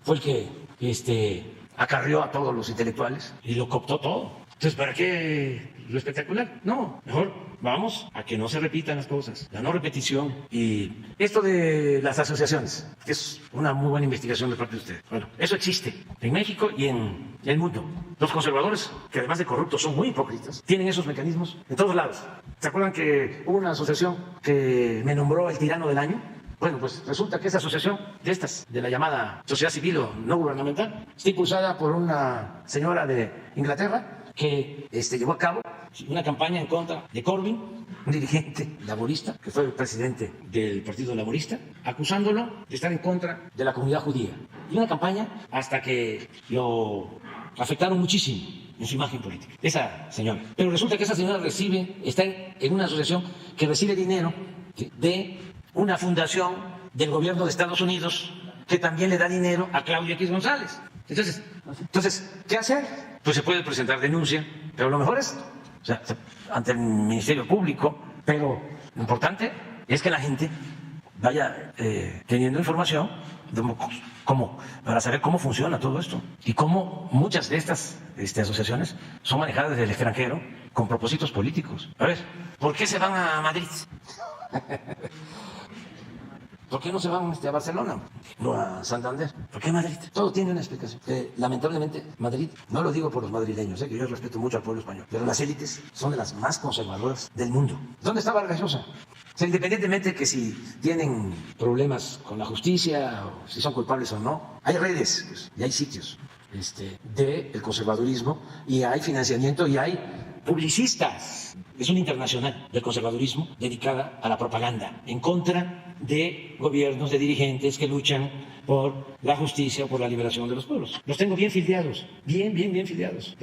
fue el que acarrió a todos los intelectuales y lo cooptó todo. Entonces, ¿para qué lo espectacular? No, mejor vamos a que no se repitan las cosas, la no repetición. Y esto de las asociaciones, que es una muy buena investigación de parte de usted. Bueno, eso existe en México y en el mundo. Los conservadores, que además de corruptos son muy hipócritas, tienen esos mecanismos en todos lados. ¿Se acuerdan que hubo una asociación que me nombró el tirano del año? Bueno, pues resulta que esa asociación de estas, de la llamada sociedad civil o no gubernamental, está impulsada por una señora de Inglaterra que llevó a cabo una campaña en contra de Corbyn, un dirigente laborista, que fue el presidente del Partido Laborista, acusándolo de estar en contra de la comunidad judía. Y una campaña hasta que lo afectaron muchísimo en su imagen política, esa señora. Pero resulta que esa señora está en una asociación que recibe dinero de una fundación del gobierno de Estados Unidos que también le da dinero a Claudia X González. Entonces, ¿qué hacer? Pues se puede presentar denuncia, pero lo mejor es ante el Ministerio Público, pero lo importante es que la gente vaya teniendo información para saber cómo funciona todo esto y cómo muchas de estas asociaciones son manejadas desde el extranjero con propósitos políticos. A ver, ¿por qué se van a Madrid? ¿Por qué no se van a Barcelona? No a Santander. ¿Por qué Madrid? Todo tiene una explicación. Lamentablemente, Madrid, no lo digo por los madrileños, que yo respeto mucho al pueblo español, pero las élites son de las más conservadoras del mundo. ¿Dónde está Vargas Llosa? O sea, independientemente de que si tienen problemas con la justicia, o si son culpables o no, hay redes pues, y hay sitios del conservadurismo y hay financiamiento y hay publicistas. Es una internacional del conservadurismo dedicada a la propaganda en contra de gobiernos, de dirigentes que luchan por la justicia o por la liberación de los pueblos. Los tengo bien filiados, bien filiados.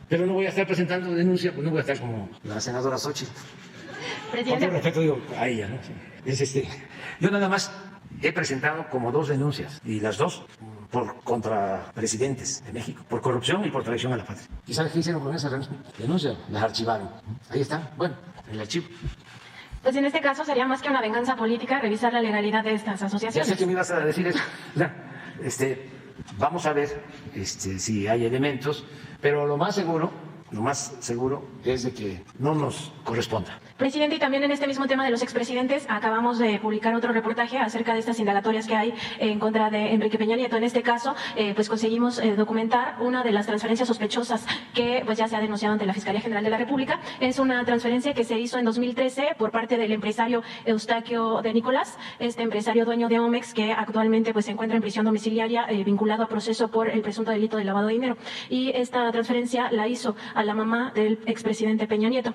Pero no voy a estar presentando denuncia, pues no voy a estar como la senadora Xochitl. Con todo respeto digo a ella, ¿no? Yo nada más he presentado como 2 denuncias y las 2 contra presidentes de México, por corrupción y por traición a la patria. ¿Y sabes qué hicieron con esa denuncia? Las archivaron. Ahí están, bueno, en el archivo. Pues en este caso sería más que una venganza política revisar la legalidad de estas asociaciones. Ya sé que me ibas a decir eso. Vamos a ver si hay elementos, pero lo más seguro es de que no nos corresponda. Presidente, y también en este mismo tema de los expresidentes, acabamos de publicar otro reportaje acerca de estas indagatorias que hay en contra de Enrique Peña Nieto. En este caso, pues conseguimos documentar una de las transferencias sospechosas que pues ya se ha denunciado ante la Fiscalía General de la República. Es una transferencia que se hizo en 2013 por parte del empresario Eustaquio de Nicolás, este empresario dueño de Omex, que actualmente pues se encuentra en prisión domiciliaria vinculado a proceso por el presunto delito de lavado de dinero. Y esta transferencia la hizo a la mamá del expresidente Peña Nieto.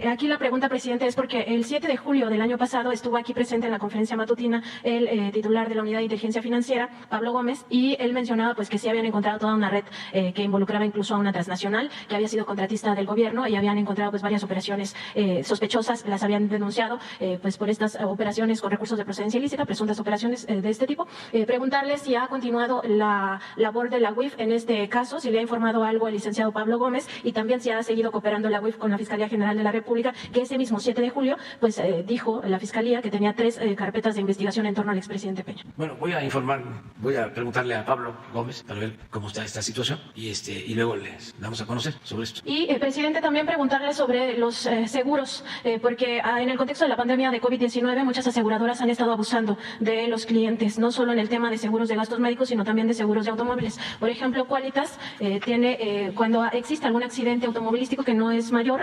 Aquí la pregunta, presidente, es porque el 7 de julio del año pasado estuvo aquí presente en la conferencia matutina el titular de la Unidad de Inteligencia Financiera, Pablo Gómez, y él mencionaba pues que sí habían encontrado toda una red que involucraba incluso a una transnacional que había sido contratista del gobierno y habían encontrado pues varias operaciones sospechosas, las habían denunciado pues por estas operaciones con recursos de procedencia ilícita, presuntas operaciones de este tipo. Preguntarle si ha continuado la labor de la UIF en este caso, si le ha informado algo el licenciado Pablo Gómez y también si ha seguido cooperando la UIF con la Fiscalía General de la República, que ese mismo 7 de julio, pues dijo la Fiscalía que tenía 3 carpetas de investigación en torno al expresidente Peña. Bueno, voy a preguntarle a Pablo Gómez para ver cómo está esta situación y luego les damos a conocer sobre esto. Y, presidente, también preguntarle sobre los seguros, porque en el contexto de la pandemia de COVID-19 muchas aseguradoras han estado abusando de los clientes, no solo en el tema de seguros de gastos médicos, sino también de seguros de automóviles. Por ejemplo, Qualitas tiene, cuando existe algún accidente automovilístico que no es mayor,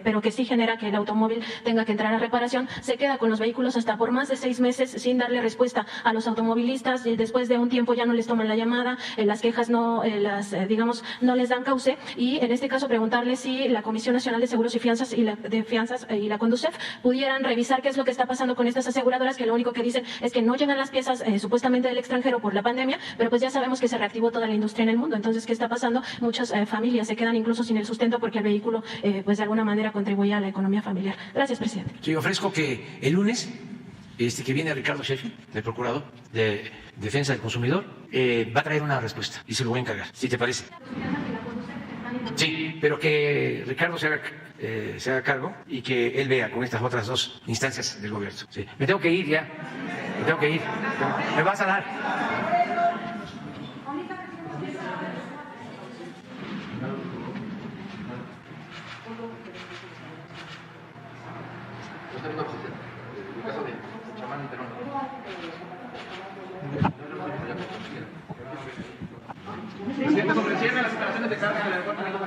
pero que sí genera que el automóvil tenga que entrar a reparación, se queda con los vehículos hasta por más de 6 meses sin darle respuesta a los automovilistas, y después de un tiempo ya no les toman la llamada, las quejas no no les dan cauce, y en este caso preguntarle si la Comisión Nacional de Seguros y Fianzas y la Conducef pudieran revisar qué es lo que está pasando con estas aseguradoras, que lo único que dicen es que no llegan las piezas supuestamente del extranjero por la pandemia, pero pues ya sabemos que se reactivó toda la industria en el mundo. Entonces, ¿qué está pasando? Muchas familias se quedan incluso sin el sustento porque el vehículo pues de alguna manera contribuye a la economía familiar. Gracias, presidente. Sí, ofrezco que el lunes que viene Ricardo Sheffield, el procurador de Defensa del Consumidor, va a traer una respuesta y se lo voy a encargar, si te parece. Sí, pero que Ricardo se haga cargo y que él vea con estas otras 2 instancias del gobierno. Sí. Me tengo que ir ya, me vas a dar. Presidente, sobre cierre las instalaciones de carga en el aeropuerto de Lima.